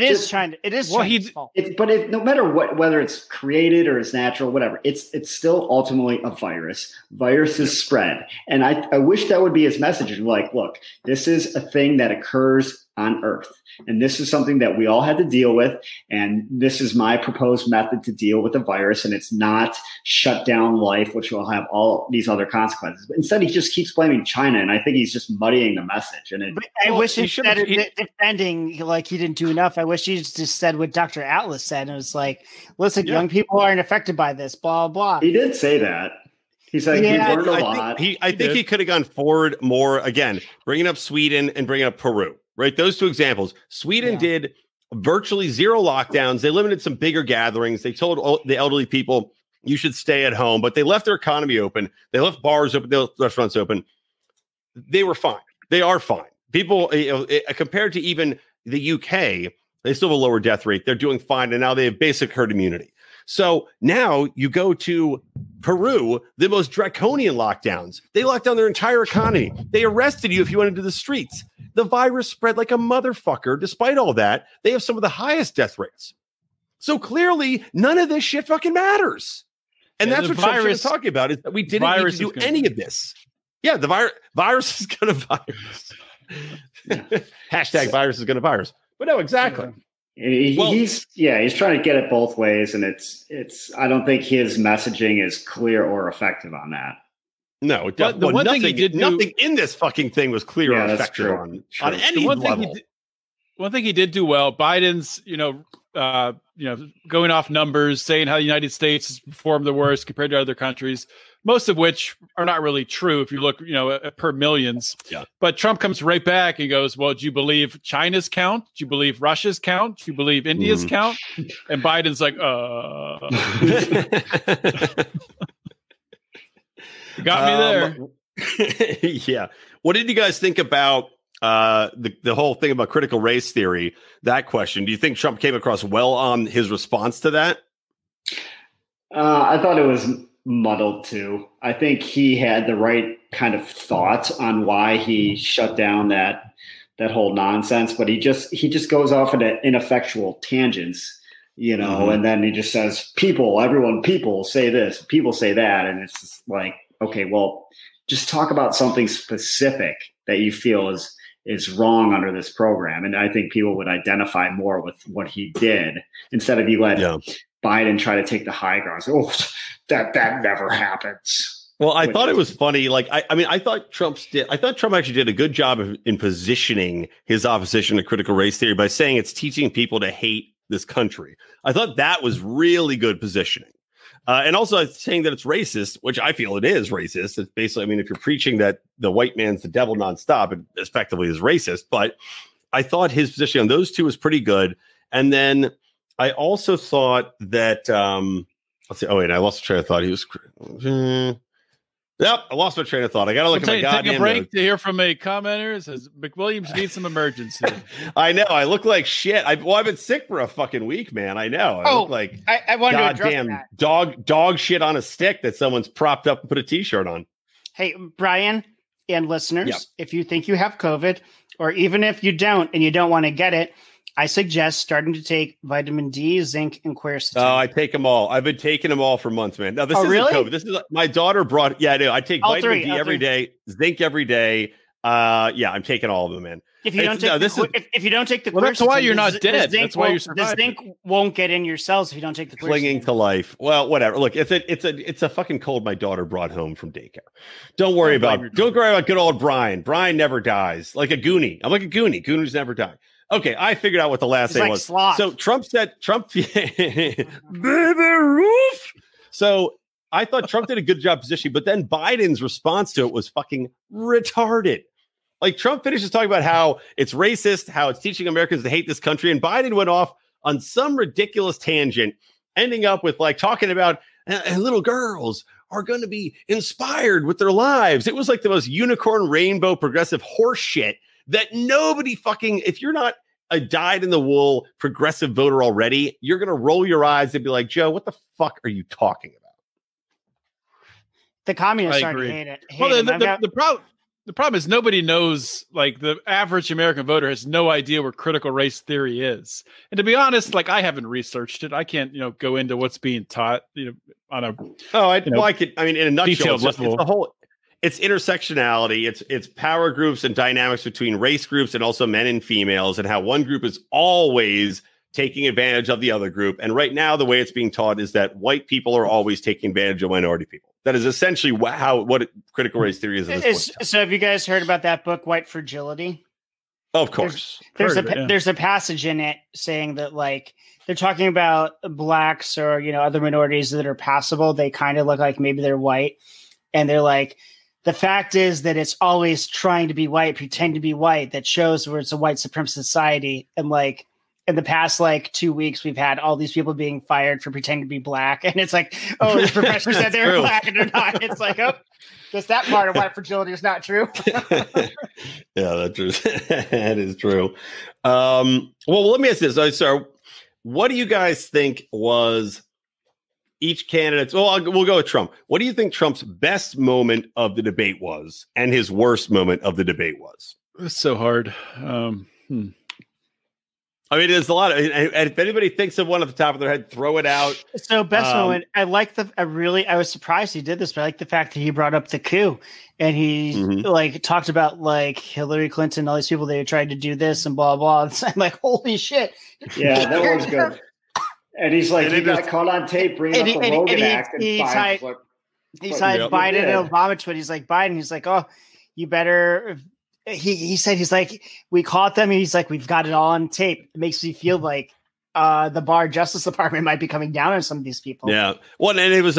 is China. It is China's fault. No matter whether it's created or it's natural, whatever, it's still ultimately a virus. Viruses spread, and I wish that would be his message. Like, look, this is a thing that occurs on Earth, and this is something that we all had to deal with, and this is my proposed method to deal with the virus, and it's not shut down life, which will have all these other consequences. But instead, he just keeps blaming China, and I think he's just muddying the message. And I wish instead of defending like he didn't do enough, I wish he just said what Dr. Atlas said. And it was like, listen, young people aren't affected by this, blah, blah. He did say that. He's like, he learned a lot. I think he could have gone forward more, again, bringing up Sweden and bringing up Peru, right? Those two examples. Sweden did virtually zero lockdowns. They limited some bigger gatherings. They told the elderly people, you should stay at home, but they left their economy open. They left bars open, they left restaurants open. They were fine. They are fine. People, compared to even the UK, they still have a lower death rate. They're doing fine, and now they have basic herd immunity. So now you go to Peru, the most draconian lockdowns. They locked down their entire economy. They arrested you if you went into the streets. The virus spread like a motherfucker. Despite all that, they have some of the highest death rates. So clearly, none of this shit fucking matters. And that's what Trump's talking about, is that we didn't need to do any of this. Yeah, the virus is going to virus. Hashtag virus is going to virus. But no, exactly. He's trying to get it both ways, and it's. I don't think his messaging is clear or effective on that. No, nothing in this fucking thing was clear or effective on any level. One thing he did do well, Biden's, going off numbers, saying how the United States has performed the worst compared to other countries, most of which are not really true if you look, per millions. Yeah. But Trump comes right back and goes, well, do you believe China's count? Do you believe Russia's count? Do you believe India's count? And Biden's like, got me there. Yeah. What did you guys think about the whole thing about critical race theory? That question. Do you think Trump came across well on his response to that? I thought it was muddled too. I think he had the right kind of thought on why he shut down that whole nonsense, but he just goes off into ineffectual tangents, and then he just says, people say this, people say that. And it's just like, okay, well, just talk about something specific that you feel is wrong under this program. And I think people would identify more with what he did instead of you let Biden try to take the high ground. Oh, that never happens. Well, I thought it was funny. Like, I thought Trump actually did a good job in positioning his opposition to critical race theory by saying it's teaching people to hate this country. I thought that was really good positioning. And also saying that it's racist, which I feel it is racist. It's basically, if you're preaching that the white man's the devil nonstop, it effectively is racist. But I thought his position on those two was pretty good. And then I also thought that, let's see. Oh, wait, I lost the train of thought. He was, I lost my train of thought. I got to look at my goddamn take a break notes. To hear from a commenter. It says McWilliams needs some emergency. I know. I look like shit. I've been sick for a fucking week, man. I know. I look like I wanted to address that. dog shit on a stick that someone's propped up and put a t-shirt on. Hey, Brian and listeners, if you think you have COVID, or even if you don't and you don't want to get it, I suggest starting to take vitamin D, zinc, and quercetin. Oh, I take them all. I've been taking them all for months, man. Now, this isn't COVID. This is my daughter brought. Yeah, I do. I take all vitamin D every day, zinc every day. I'm taking all of them, man. If you don't take if you don't take the quercetin, that's why you're not dead. That's why you're surviving. The zinc won't get in your cells if you don't take the quercetin. Clinging to life. Well, whatever. Look, it's a fucking cold my daughter brought home from daycare. Don't worry about good old Brian. Brian never dies. Like a Goonie. I'm like a Goonie. Goonies never die. Okay, I figured out what the last name was. Sloth. So Trump baby roof. So I thought Trump did a good job positioning, but then Biden's response to it was fucking retarded. Like, Trump finishes talking about how it's racist, how it's teaching Americans to hate this country, and Biden went off on some ridiculous tangent, ending up with like talking about little girls are going to be inspired with their lives. It was like the most unicorn rainbow progressive horse shit that nobody fucking, if you're not a dyed-in-the-wool progressive voter already, you're going to roll your eyes and be like, Joe, what the fuck are you talking about? The communists already hate it. Well, the problem is nobody knows, like, the average American voter has no idea where critical race theory is. And to be honest, like, I haven't researched it. I can't, go into what's being taught, on a in a nutshell, it's intersectionality. It's power groups and dynamics between race groups and also men and females, and how one group is always taking advantage of the other group. And right now, the way it's being taught is that white people are always taking advantage of minority people. That is essentially what critical race theory is. At this point. So have you guys heard about that book, White Fragility? Of course. There's a passage in it saying that, like, they're talking about blacks or, other minorities that are passable. They kind of look like maybe they're white. And they're like, the fact is that it's always trying to be white, pretend to be white, that shows where it's a white supremacist society. And like, in the past, 2 weeks, we've had all these people being fired for pretending to be black. And it's like, oh, this professor said they were black and they're not. It's like, oh, guess that part of white fragility is not true. Yeah, that's true. That is true. Well, let me ask this. So what do you guys think was each candidate's. Well, we'll go with Trump. What do you think Trump's best moment of the debate was, and his worst moment of the debate was? It's so hard. I mean, there's a lot of, and if anybody thinks of one at the top of their head, throw it out. So best moment, I was surprised he did this, but I like the fact that he brought up the coup and he like talked about like Hillary Clinton, all these people, they tried to do this and blah, blah. I'm like, holy shit. Yeah, that was good. And he's like, he got caught on tape bringing up the Logan Act. He tied Biden and Obama to it. He's like, Biden, he's like, oh, you better... He said, he's like, we caught them. He's like, we've got it all on tape. It makes me feel like the Barr Justice Department might be coming down on some of these people. Yeah. Well, and it was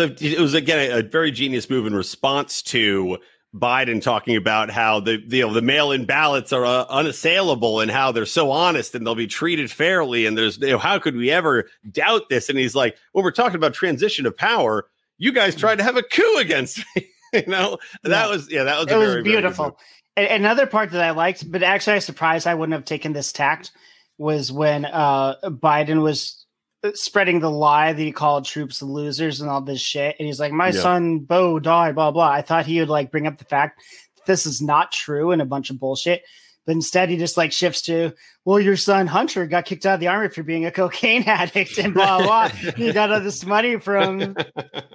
again a very genius move in response to Biden talking about how the mail-in ballots are unassailable and how they're so honest and they'll be treated fairly. And there's, how could we ever doubt this? And he's like, well, we're talking about transition of power. You guys tried to have a coup against me. That was very beautiful. Another part that I liked, but actually I was surprised I wouldn't have taken this tact, was when Biden was spreading the lie that he called troops losers and all this shit. And he's like, my son, Bo, died, blah, blah. I thought he would like bring up the fact that this is not true and a bunch of bullshit. But instead he just like shifts to, well, your son Hunter got kicked out of the army for being a cocaine addict and blah, blah. He got all this money from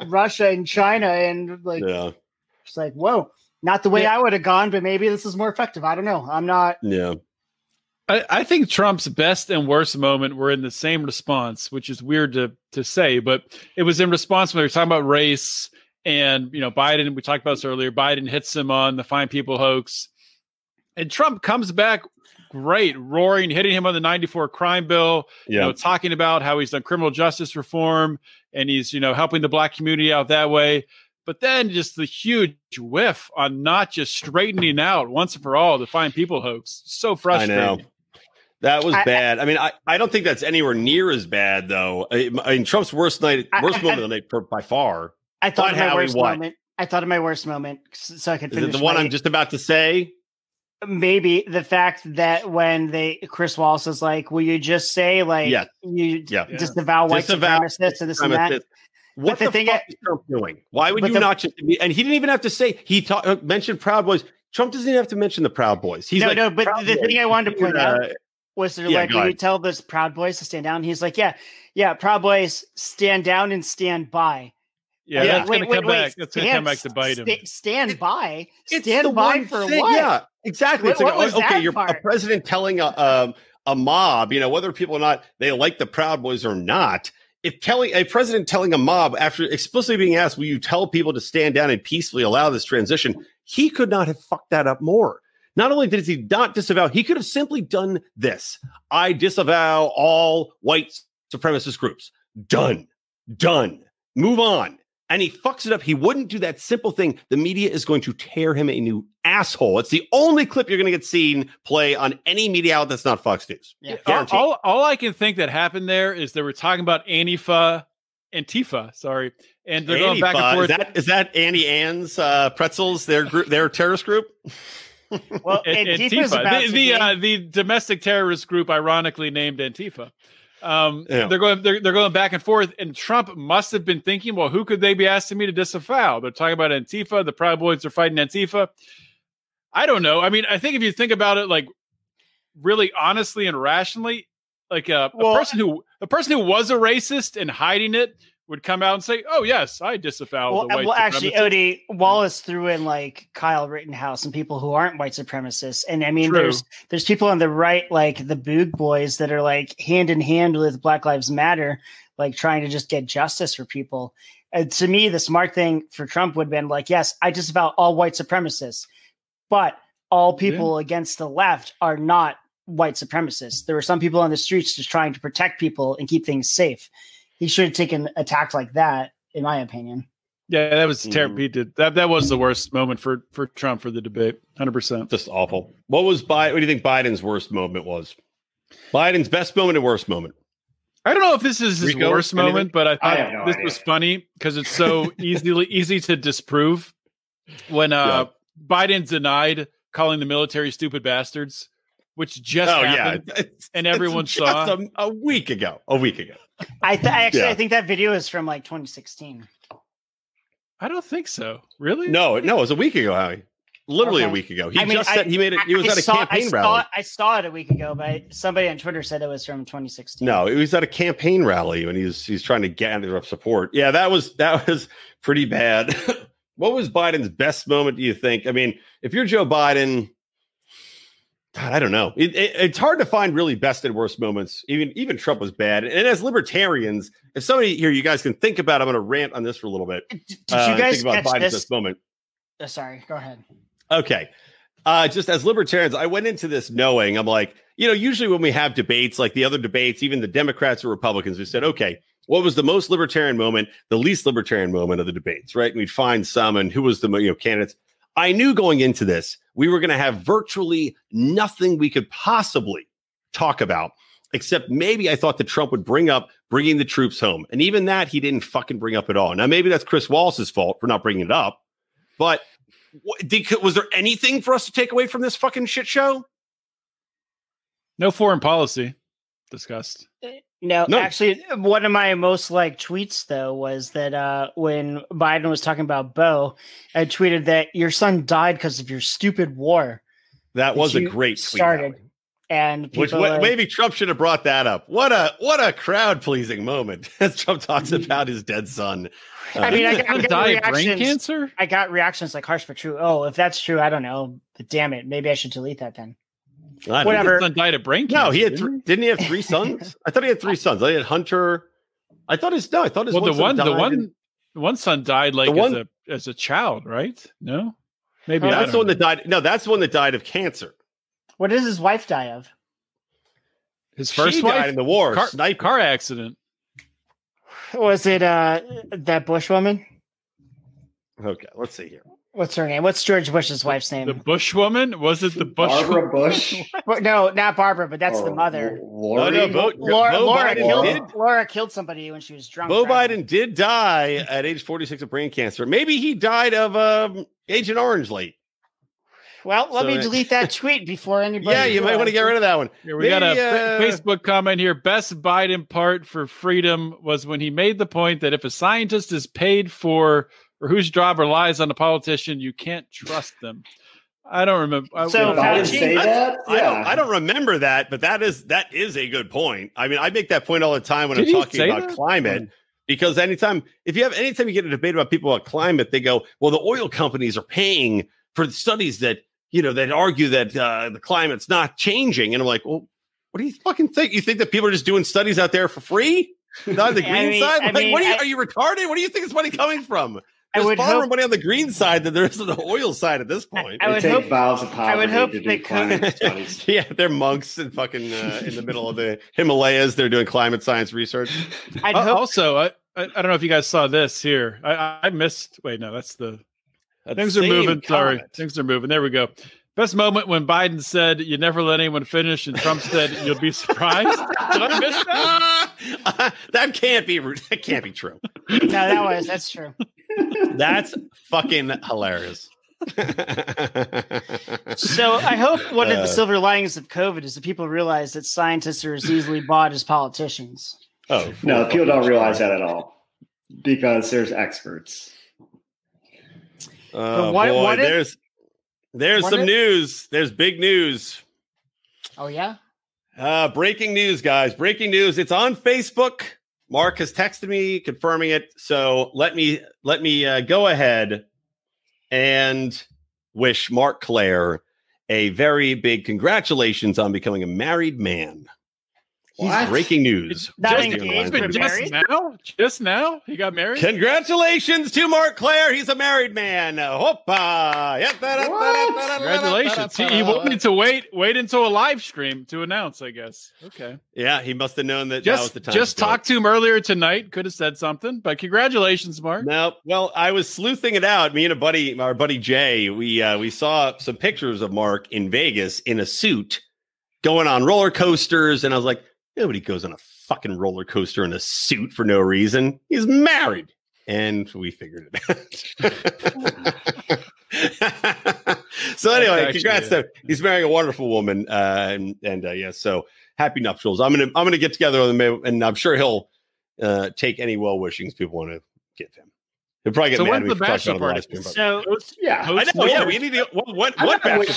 Russia and China. And like, it's like, whoa. Not the way I would have gone, but maybe this is more effective. I don't know. I'm not. Yeah. I think Trump's best and worst moment were in the same response, which is weird to say, but it was in response when they were talking about race and, Biden, we talked about this earlier, Biden hits him on the Fine People hoax and Trump comes back great, roaring, hitting him on the 94 crime bill, talking about how he's done criminal justice reform and he's, helping the black community out that way. But then just the huge whiff on not just straightening out once and for all the Fine People hoax. So frustrating. I know. That was bad. I mean, I don't think that's anywhere near as bad, though. I mean, Trump's worst moment of the night by far. I thought of my worst moment, so I could finish. Is it the one I'm just about to say? Maybe the fact that when Chris Wallace is like, will you just say disavow white supremacists and this and that? What the fuck is Trump doing? Why would you not just? And he didn't even have to say. He mentioned Proud Boys. Trump doesn't even have to mention the Proud Boys. He's but the thing I wanted to point out was they're like, when you tell those Proud Boys to stand down, he's like, yeah, Proud Boys stand down and stand by. Yeah, that's going to come back. That's going to come back to bite him. Stand by. It's stand by for thing. what? Yeah, exactly. It's like, okay, you're a president telling a mob, whether people or not they like the Proud Boys or not. If a president telling a mob after explicitly being asked, will you tell people to stand down and peacefully allow this transition? He could not have fucked that up more. Not only did he not disavow, he could have simply done this. I disavow all white supremacist groups. Done. Move on. And he fucks it up. He wouldn't do that simple thing. The media is going to tear him a new asshole. It's the only clip you're going to get seen play on any media outlet that's not Fox News. Yeah. All I can think that happened there is they were talking about Antifa, sorry. And they're going back and forth. Is that Annie Ann's pretzels, their terrorist group? Well, Antifa, the domestic terrorist group ironically named Antifa. They're going back and forth, and Trump must have been thinking, well, who could they be asking me to disavow? They're talking about Antifa. The Proud Boys are fighting Antifa. I don't know. I mean, I think if you think about it, like really honestly and rationally, like a person who was a racist and hiding it would come out and say, "Oh yes, I disavow the white supremacists." Actually, Odie, Wallace threw in like Kyle Rittenhouse and people who aren't white supremacists, and I mean, there's people on the right, like the Boog Boys, that are like hand in hand with Black Lives Matter, like trying to just get justice for people. And to me, the smart thing for Trump would have been like, "Yes, I disavow all white supremacists, but all people against the left are not white supremacists. There were some people on the streets just trying to protect people and keep things safe." He should have taken a tact like that, in my opinion. Yeah, that was terrible. He did that was the worst moment for Trump for the debate. 100%. Just awful. What do you think Biden's worst moment was? Biden's best moment and worst moment. I don't know if this is his worst moment, but I thought this was funny because it's so easy to disprove. When Biden denied calling the military stupid bastards, which just happened, and everyone saw a week ago. I think that video is from like 2016. I don't think so. Really? No, it was a week ago, Howie. Literally a week ago. He made it. He was at a campaign rally. I saw it a week ago, but somebody on Twitter said it was from 2016. No, it was at a campaign rally when he's trying to gather up support. Yeah, that was pretty bad. What was Biden's best moment, do you think? I mean, if you're Joe Biden, God, I don't know. It's hard to find really best and worst moments. Even Trump was bad. And as libertarians, if somebody here, you guys can think about, I'm going to rant on this for a little bit. Did you guys think about Biden's best moment? Sorry, go ahead. Okay. Just as libertarians, I went into this knowing, I'm like, usually when we have debates, like the other debates, even the Democrats or Republicans, we said, okay, what was the most libertarian moment, the least libertarian moment of the debates, right? And we'd find some and who was the candidates. I knew going into this, we were going to have virtually nothing we could possibly talk about, except maybe I thought that Trump would bring up bringing the troops home. And even that, he didn't fucking bring up at all. Now, maybe that's Chris Wallace's fault for not bringing it up, but was there anything for us to take away from this fucking shit show? No foreign policy discussed. No, actually, one of my most liked tweets, though, was that when Biden was talking about Beau, I tweeted that your son died because of your stupid war. That was a great started. Tweet. And people maybe Trump should have brought that up. What a crowd pleasing moment as Trump talks about his dead son. I mean, I got brain cancer. I got reactions like harsh but true. Oh, if that's true, I don't know. But damn it, maybe I should delete that then. Whatever. His son died of brain cancer. No, he had didn't he have 3 sons? I thought he had 3 sons. I had Hunter. I thought his one son died as a child, right? No, maybe that's the one that died. No, that's the one that died of cancer. What does his wife die of? His first wife died in the war. Car accident. Was it that Bush woman? Okay, let's see here. What's her name? What's George Bush's wife's name? The Bush woman? Was it the Bush? Barbara Bush? No, not Barbara, but that's the mother. Laura killed somebody when she was drunk. Beau Biden did die at age 46 of brain cancer. Maybe he died of Agent Orange late. Well, let me delete that tweet before anybody. Yeah, you might want to get rid of that one. Here, we got a Facebook comment here. Best Biden part for freedom was when he made the point that if a scientist is paid for or whose job relies on a politician, you can't trust them. I don't remember. So Biden say that? Yeah. I don't remember that, but that is a good point. I mean, I make that point all the time when I'm talking about climate. Because anytime you get a debate about people about climate, they go, well, the oil companies are paying for the studies that that argue that the climate's not changing. And I'm like, well, what do you fucking think? You think that people are just doing studies out there for free? Not the green side? Are you retarded? What do you think is money coming from? There's far more money on the green side than there is on the oil side at this point. I would take vows of poverty to do climate studies. Yeah, they're monks in fucking in the middle of the Himalayas. They're doing climate science research. Also, I don't know if you guys saw this here. I missed. Wait, no, that's the. Things are moving. Sorry. Things are moving. There we go. Best moment when Biden said, "You never let anyone finish," and Trump said, "You'll be surprised." Did I miss that? That can't be true. No, that's true. That's fucking hilarious. So I hope one of the silver linings of COVID is that people realize that scientists are as easily bought as politicians. Oh no, people don't realize that at all because there's experts. There's some news. There's big news. Oh yeah. Breaking news, guys. Breaking news. It's on Facebook. Mark has texted me confirming it. So let me go ahead and wish Mark Claire a very big congratulations on becoming a married man. He's breaking news. Just now? He got married? Congratulations to Mark Claire. He's a married man. Hoppa. Congratulations. He wanted to wait until a live stream to announce, I guess. Okay. Yeah, he must have known that that was the time. Just talked to him earlier tonight. Could have said something, but congratulations, Mark. No, well, I was sleuthing it out. Me and our buddy Jay, we saw some pictures of Mark in Vegas in a suit going on roller coasters, and I was like, nobody goes on a fucking roller coaster in a suit for no reason. He's married. And we figured it out. So anyway, congrats to he's marrying a wonderful woman. So happy nuptials. I'm gonna get together with him, and I'm sure he'll take any well wishings people want to give him. He'll probably get So mad at when's me the for talking bachelor about it on party? the live stream. So Yeah, I know. Yeah, we need to. What bachelor party?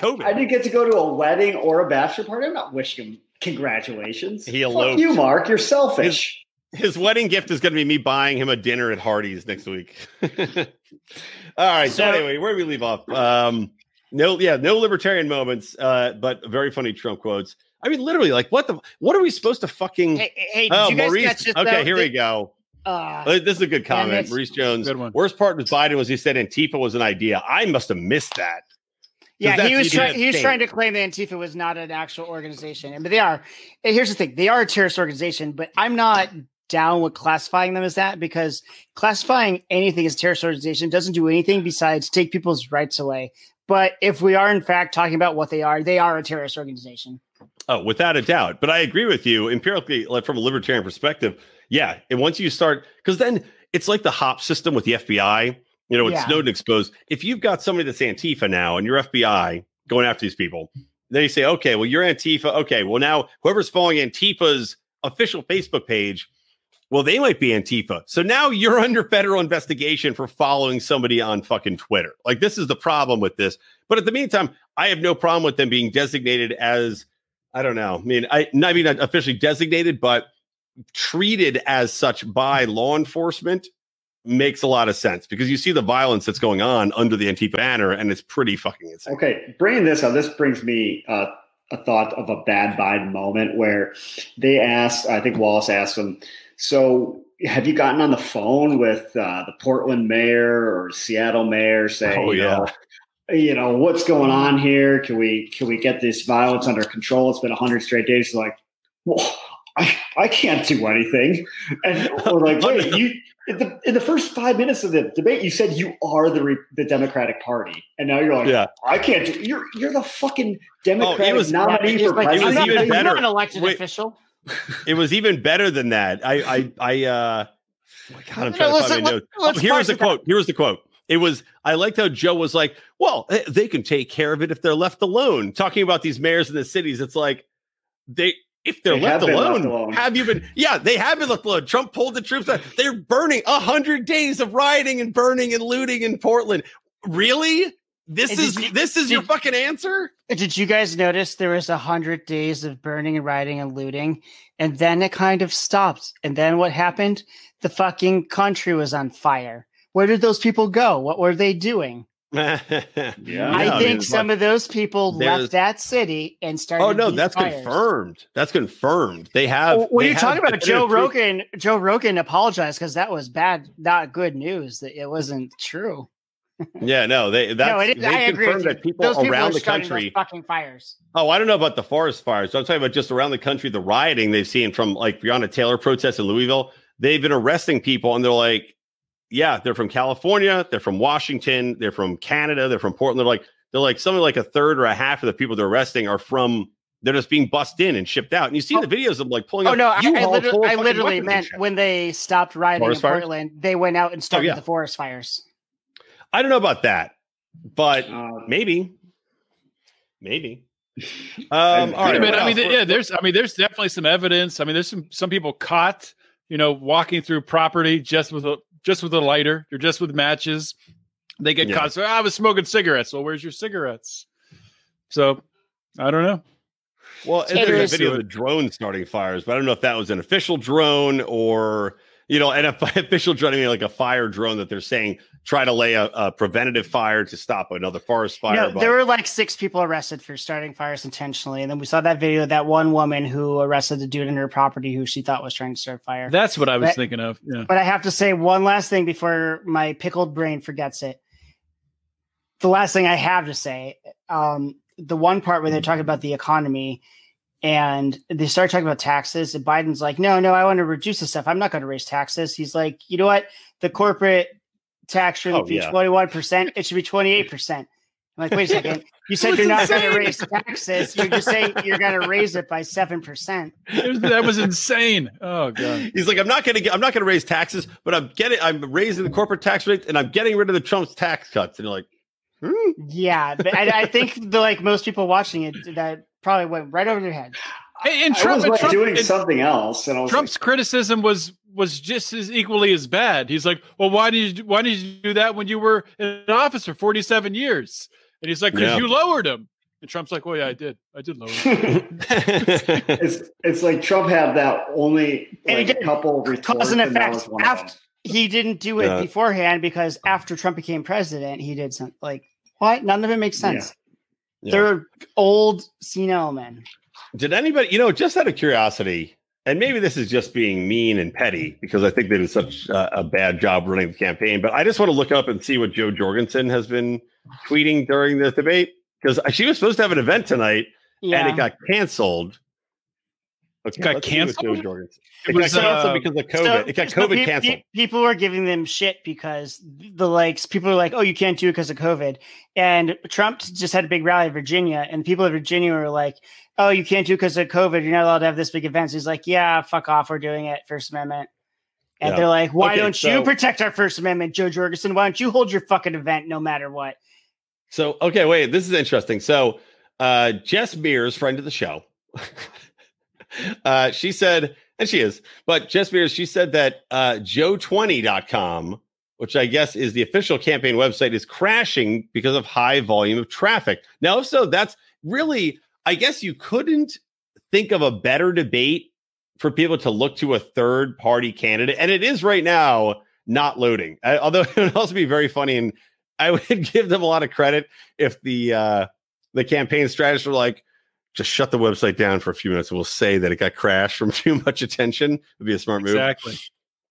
COVID. I didn't get to go to a wedding or a bachelor party. I'm not wishing him congratulations. He Fuck eloped. you, Mark. You're selfish. His wedding gift is going to be me buying him a dinner at Hardee's next week. All right. So anyway, where do we leave off? No libertarian moments, but very funny Trump quotes. I mean, literally, like, what are we supposed to fucking? Hey, did you guys Maurice. catch this, Okay, though? here we go. This is a good comment. Maurice Jones. Good one. Worst part with Biden was he said Antifa was an idea. I must have missed that. Yeah, he was trying to claim that Antifa was not an actual organization, but they are. And here's the thing: they are a terrorist organization, but I'm not down with classifying them as that, because classifying anything as a terrorist organization doesn't do anything besides take people's rights away. But if we are in fact talking about what they are a terrorist organization. Oh, without a doubt. But I agree with you empirically, like from a libertarian perspective. Yeah, and once you start, because then it's like the HOP system with the FBI. You know, it's Snowden exposed. If you've got somebody that's Antifa now and you're FBI going after these people, then you say, okay, well, you're Antifa. Okay, well, now whoever's following Antifa's official Facebook page, well, they might be Antifa. So now you're under federal investigation for following somebody on fucking Twitter. Like, this is the problem with this. But at the meantime, I have no problem with them being designated as, I don't know. I mean, not officially designated, but treated as such by law enforcement makes a lot of sense, because you see the violence that's going on under the Antifa banner, and it's pretty fucking insane. Okay, bringing this up, this brings me a thought of a bad Biden moment where they asked, I think Wallace asked him, so have you gotten on the phone with the Portland mayor or Seattle mayor saying, you know, what's going on here? Can we get this violence under control? It's been 100 straight days. Like, well, I can't do anything. And we're like, wait, in the first 5 minutes of the debate, you said you are the Democratic Party, and now you're like, I can't do. You're the fucking Democratic nominee for president. Even better. You're an elected official. It was even better than that. God, I'm trying to find my notes. Here's the quote. Here's the quote. It was, I liked how Joe was like, well, they can take care of it if they're left alone. Talking about these mayors in the cities, it's like if they're left alone, have you been? Yeah, they have been left alone. Trump pulled the troops out. They're burning 100 days of rioting and burning and looting in Portland. Really? This is your fucking answer? Did you guys notice there was 100 days of burning and rioting and looting, and then it kind of stopped? And then what happened? The fucking country was on fire. Where did those people go? What were they doing? I think some of those people left that city and started. Oh no, that's fires. Confirmed. That's confirmed. They have. When you're talking about Joe Rogan apologized because that was bad, not good news. That it wasn't true. Yeah, no, they confirmed that people around the country fucking fires. Oh, I don't know about the forest fires. So I'm talking about just around the country, the rioting they've seen from like Breonna Taylor protests in Louisville. They've been arresting people, and they're like, yeah, they're from California, they're from Washington, they're from Canada, they're from Portland. They're like something like a third or a half of the people they're arresting are from. They're just being bussed in and shipped out. And you see the videos of like pulling. Oh no, I literally meant when they stopped rioting in Portland, they went out and started the forest fires. I don't know about that, but maybe. All right. There's definitely some evidence. I mean, there's some people caught, walking through property just with a lighter, or just with matches. They get caught. So I was smoking cigarettes. Well, where's your cigarettes? So I don't know. Well, there's a video of the drone starting fires, but I don't know if that was an official drone or, an official drone, I mean, like a fire drone that they're saying try to lay a preventative fire to stop another forest fire. No, there were like 6 people arrested for starting fires intentionally. And then we saw that video of that one woman who arrested the dude in her property who she thought was trying to start fire. That's what I was thinking of. Yeah. But I have to say one last thing before my pickled brain forgets it. The last thing I have to say, the one part where they're talking about the economy and they start talking about taxes, and Biden's like, no, I want to reduce this stuff. I'm not going to raise taxes. He's like, you know what? The corporate tax shouldn't be 21%. It should be 28%. I'm like, wait a second. You said you're not going to raise taxes. You're just saying you're going to raise it by 7%. That was insane. Oh god. He's like, I'm not going to raise taxes, but I'm raising the corporate tax rate and I'm getting rid of the Trump's tax cuts. And you're like, Yeah, but I think most people watching it, that probably went right over their head. And Trump was doing something else. And Trump's criticism was just as equally as bad. He's like, well, why did you do that when you were in office for 47 years? And he's like, because you lowered him. And Trump's like, well, yeah, I did lower him. it's like Trump had that only a couple of retorts, cause and effect. After he didn't do it beforehand, because after Trump became president, he did something like, what? None of it makes sense. Yeah. They're old, senile men. Did anybody, just out of curiosity, and maybe this is just being mean and petty because I think they did such a bad job running the campaign, but I just want to look up and see what Jo Jorgensen has been tweeting during this debate, because she was supposed to have an event tonight and it got canceled. Okay, it got canceled? It got canceled because of COVID. It got COVID canceled. People were giving them shit because people were like, oh, you can't do it because of COVID. And Trump just had a big rally in Virginia, and people in Virginia were like, oh, you can't do it because of COVID. You're not allowed to have this big event. So he's like, yeah, fuck off. We're doing it. First Amendment. And they're like, why don't you protect our First Amendment, Jo Jorgensen? Why don't you hold your fucking event no matter what? So, okay, wait, this is interesting. So Jess Mears, friend of the show, she said, and she is, but Jess Mears, she said that Joe20.com, which I guess is the official campaign website, is crashing because of high volume of traffic. Now, if so, that's really, I guess you couldn't think of a better debate for people to look to a third party candidate. And it is right now not loading, although it would also be very funny. And I would give them a lot of credit if the campaign strategists were like, just shut the website down for a few minutes and we'll say that it got crashed from too much attention. It would be a smart move. Exactly.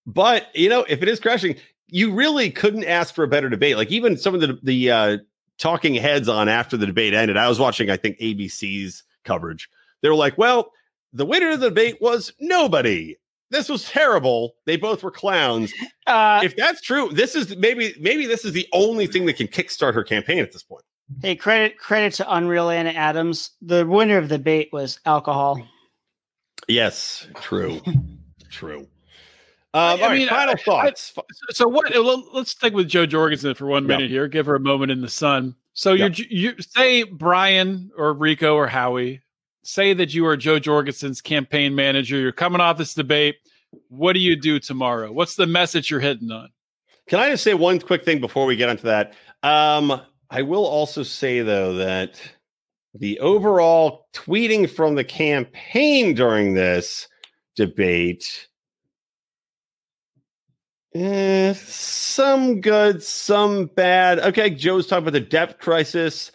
But, if it is crashing, you really couldn't ask for a better debate. Like even some of the talking heads on after the debate ended, I was watching, I think, ABC's coverage. They were like, well, the winner of the debate was nobody. This was terrible. They both were clowns. If that's true, this is maybe this is the only thing that can kickstart her campaign at this point. Hey, credit to Unreal Anna Adams. The winner of the debate was alcohol. Yes, true. True. All right, final thoughts. So what? Let's stick with Jo Jorgensen for 1 minute here. Give her a moment in the sun. So you say Brian or Rico or Howie, say that you are Jo Jorgensen's campaign manager. You're coming off this debate. What do you do tomorrow? What's the message you're hitting on? Can I just say one quick thing before we get onto that? I will also say, though, that the overall tweeting from the campaign during this debate, some good, some bad. Okay, Joe's talking about the debt crisis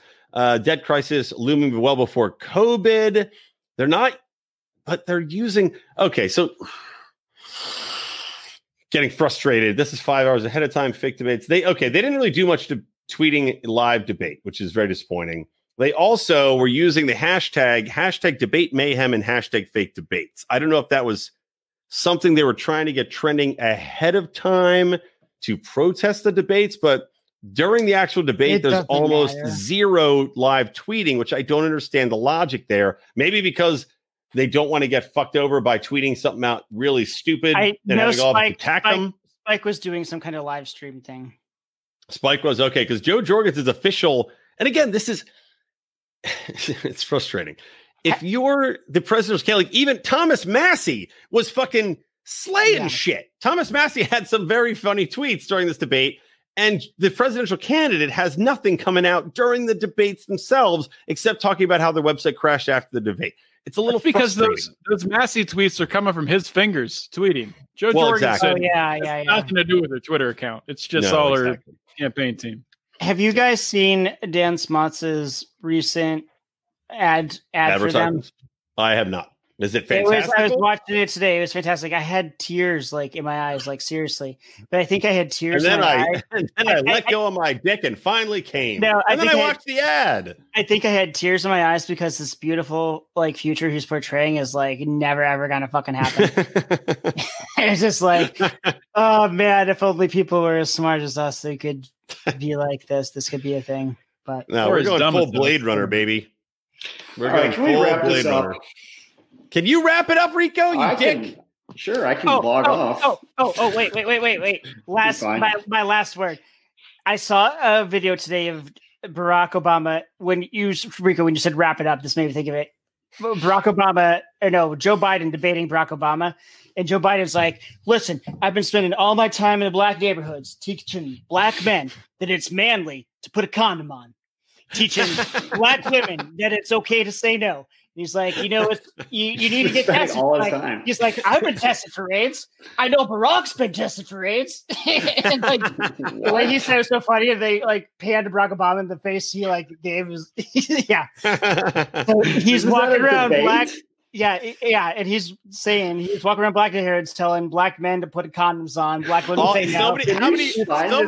looming well before COVID. They're not, but they're using. Okay, so getting frustrated. This is 5 hours ahead of time. Fake debates. They didn't really do much to tweeting live debate, which is very disappointing. They also were using the hashtag debate mayhem and hashtag fake debates. I don't know if that was something they were trying to get trending ahead of time to protest the debates, but during the actual debate, there's almost zero live tweeting, which I don't understand the logic there. Maybe because they don't want to get fucked over by tweeting something out really stupid and having all attack them. Spike was doing some kind of live stream thing. Spike was okay because Jo Jorgensen's official, and again, this is it's frustrating. If you're the president's candidate, even Thomas Massey was fucking slaying shit. Thomas Massey had some very funny tweets during this debate, and the presidential candidate has nothing coming out during the debates themselves except talking about how their website crashed after the debate. It's a little because those Massey tweets are coming from his fingers tweeting. Jo Jorgensen has nothing to do with her Twitter account. It's just her campaign team. Have you guys seen Dan Smotz's recent ad for them? I have not. Is it fantastic? I was watching it today. It was fantastic. I had tears in my eyes, seriously. But I think I had tears in my eyes. And then I let go of my dick and finally came. No, and then I watched the ad. I think I had tears in my eyes because this beautiful future he's portraying is never ever gonna fucking happen. It's just oh man, if only people were as smart as us, they could be like this. This could be a thing. But no, we're going full Blade Runner, baby. We're going full Blade Runner. Can you wrap it up, Rico? You dick. Sure, I can log off. Wait. My last word. I saw a video today of Barack Obama when you said wrap it up. This made me think of it. Joe Biden debating Barack Obama. And Joe Biden's like, listen, I've been spending all my time in the black neighborhoods teaching black men that it's manly to put a condom on, teaching black women that it's okay to say no. And he's like, you need to get tested. All the time. He's like, I've been tested for AIDS. I know Barack's been tested for AIDS. And like the way he said it was so funny. And they like panned to Barack Obama in the face he like gave his yeah. So he's walking around black. Yeah, and he's walking around black neighborhoods telling black men to put condoms on. Black women say no. I know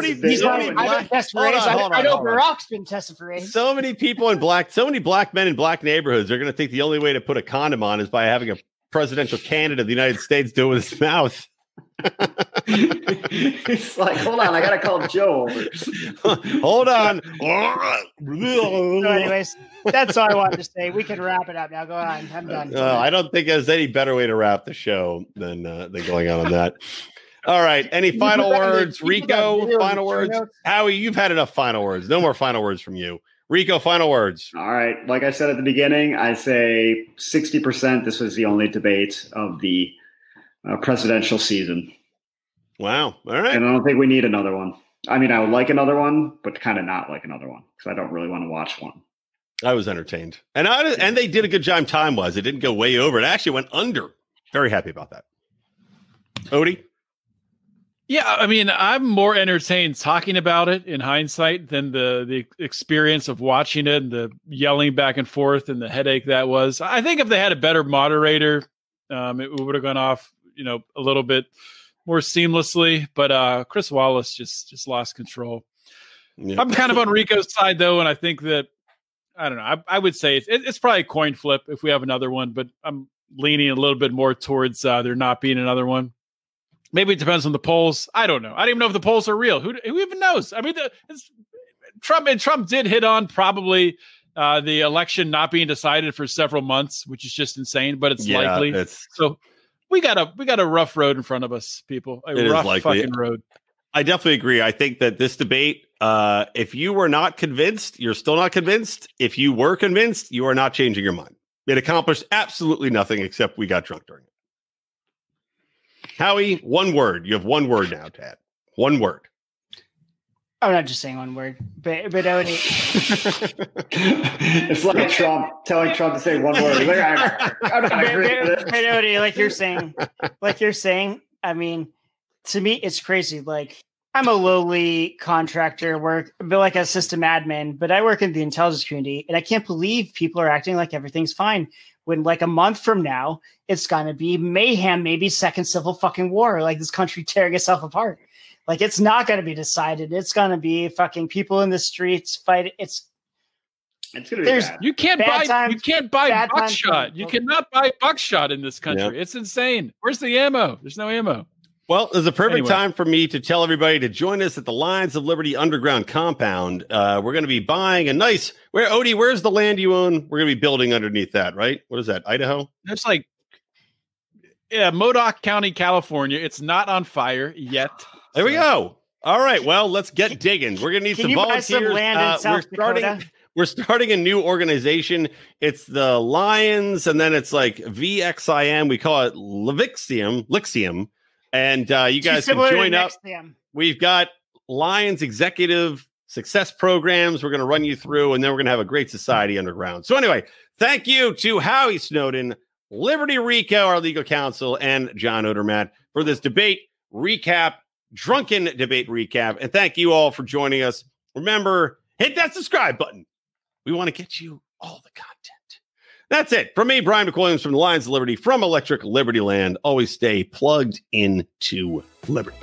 Barack's been tested for AIDS. So many black men in black neighborhoods are going to think the only way to put a condom on is by having a presidential candidate of the United States do it with his mouth. It's like, hold on, I gotta call Joe over. Hold on. So anyways, that's all I wanted to say. We can wrap it up now. Go on. I'm done. I don't think there's any better way to wrap the show than going on that. All right. Any final words? Rico, final words? Howie, you've had enough final words. No more final words from you. Rico, final words. All right. Like I said at the beginning, I say 60% this was the only debate of the presidential season. Wow. All right. And I don't think we need another one. I mean, I would like another one, but kind of not like another one because I don't really want to watch one. I was entertained. And they did a good job time-wise. It didn't go way over. It actually went under. Very happy about that. Odie? Yeah, I mean, I'm more entertained talking about it in hindsight than the experience of watching it and the yelling back and forth and the headache that was. I think if they had a better moderator, it would have gone off, a little bit more seamlessly. But Chris Wallace just lost control. Yeah. I'm kind of on Rico's side, though, and I think that, I don't know, I would say it's probably a coin flip if we have another one, but I'm leaning a little bit more towards there not being another one. Maybe it depends on the polls. I don't know. I don't even know if the polls are real. Who even knows? I mean, Trump did hit on probably the election not being decided for several months, which is just insane, but it's likely. So we got a rough road in front of us, people. A rough fucking road. I definitely agree. I think that this debate, if you were not convinced, you're still not convinced. If you were convinced, you are not changing your mind. It accomplished absolutely nothing except we got drunk during it. Howie, one word. You have one word now, Tad. One word. I'm not just saying one word, but Odie. It's like Trump telling Trump to say one word. He's like, I'm not agree with this. But Odie, like you're saying, I mean, to me, it's crazy. Like, I'm a lowly contractor, work like a system admin, but I work in the intelligence community, and I can't believe people are acting like everything's fine. When like a month from now, it's going to be mayhem, maybe second civil fucking war, like this country tearing itself apart. Like, it's not going to be decided. It's going to be fucking people in the streets fight. It's going to be bad. You can't buy buckshot. You cannot buy buckshot in this country. Yep. It's insane. Where's the ammo? There's no ammo. Well, it's a perfect time for me to tell everybody to join us at the Lions of Liberty underground compound. We're going to be buying a nice. Odie, where's the land you own? We're going to be building underneath that, right? What is that? Idaho? That's like, Modoc County, California. It's not on fire yet. There we go. All right. Well, let's get digging. We're going to need some volunteers. Buy some land in South Dakota? We're starting a new organization. It's the Lions, and then it's like VXIM. We call it Lixium. And you guys can join up. We've got Lions executive success programs we're going to run you through, and then we're going to have a great society underground. So anyway, thank you to Howie Snowden, Liberty Rico, our legal counsel, and John Odermatt for this debate recap, drunken debate recap. And thank you all for joining us. Remember, hit that subscribe button. We want to get you all the content. That's it. From me, Brian McWilliams from the Lions of Liberty, from Electric Libertyland. Always stay plugged into Liberty.